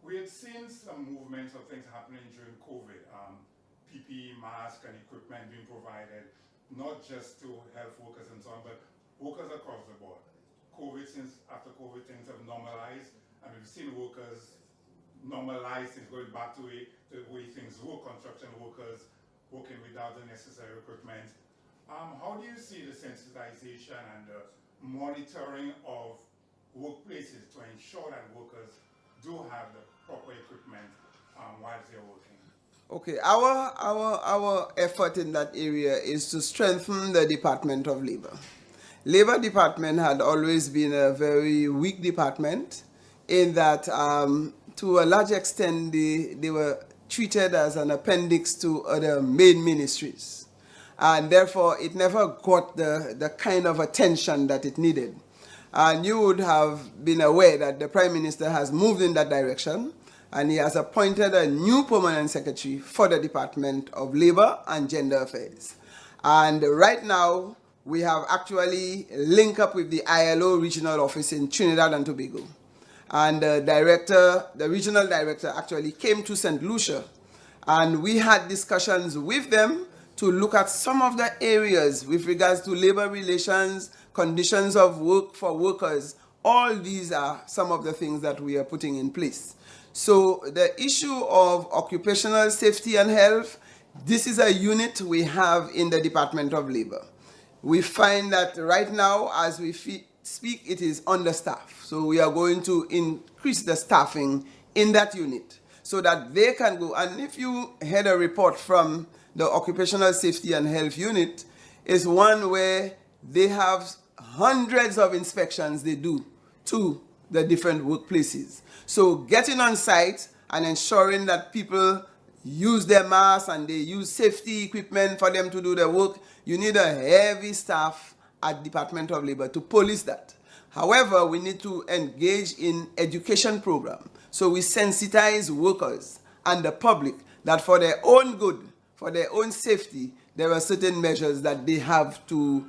We had seen some movements of things happening during COVID, PPE, masks, and equipment being provided, not just to health workers and so on, but workers across the board. After COVID, things have normalized, and we've seen workers normalize things, going back to the way things work, construction workers working without the necessary equipment. How do you see the sensitization and the monitoring of workplaces to ensure that workers do have the proper equipment whilst they're working? Okay, our effort in that area is to strengthen the Department of Labor. Labor Department had always been a very weak department in that to a large extent they were treated as an appendix to other main ministries. And therefore it never got the kind of attention that it needed. And you would have been aware that the Prime Minister has moved in that direction, and he has appointed a new permanent secretary for the Department of Labor and Gender Affairs. And right now, we have actually linked up with the ILO regional office in Trinidad and Tobago. And the regional director actually came to St. Lucia, and we had discussions with them to look at some of the areas with regards to labor relations, conditions of work for workers. All these are some of the things that we are putting in place. So the issue of occupational safety and health, this is a unit we have in the Department of Labor. We find that right now, as we speak, it is understaffed. So we are going to increase the staffing in that unit so that they can go. And if you had a report from the Occupational Safety and Health Unit, is one where they have hundreds of inspections they do to the different workplaces. So getting on site and ensuring that people use their masks and they use safety equipment for them to do their work, you need a heavy staff at Department of Labor to police that. However, we need to engage in education program. So we sensitize workers and the public that for their own good, for their own safety, there are certain measures that they have to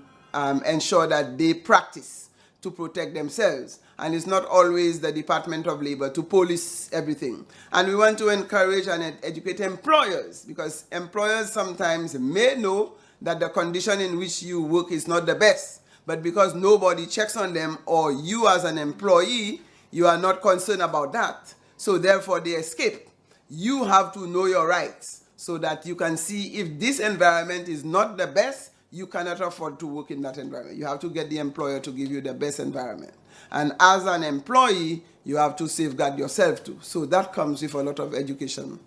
ensure that they practice to protect themselves. And it's not always the Department of Labor to police everything. And we want to encourage and educate employers, because employers sometimes may know that the condition in which you work is not the best, but because nobody checks on them, or you as an employee, you are not concerned about that, so therefore they escape. You have to know your rights so that you can see if this environment is not the best, you cannot afford to work in that environment. You have to get the employer to give you the best environment. And as an employee, you have to safeguard yourself too. So that comes with a lot of education.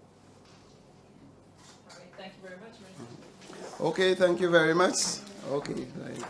All right, thank you very much, Minister. Okay, thank you very much. Okay. Right.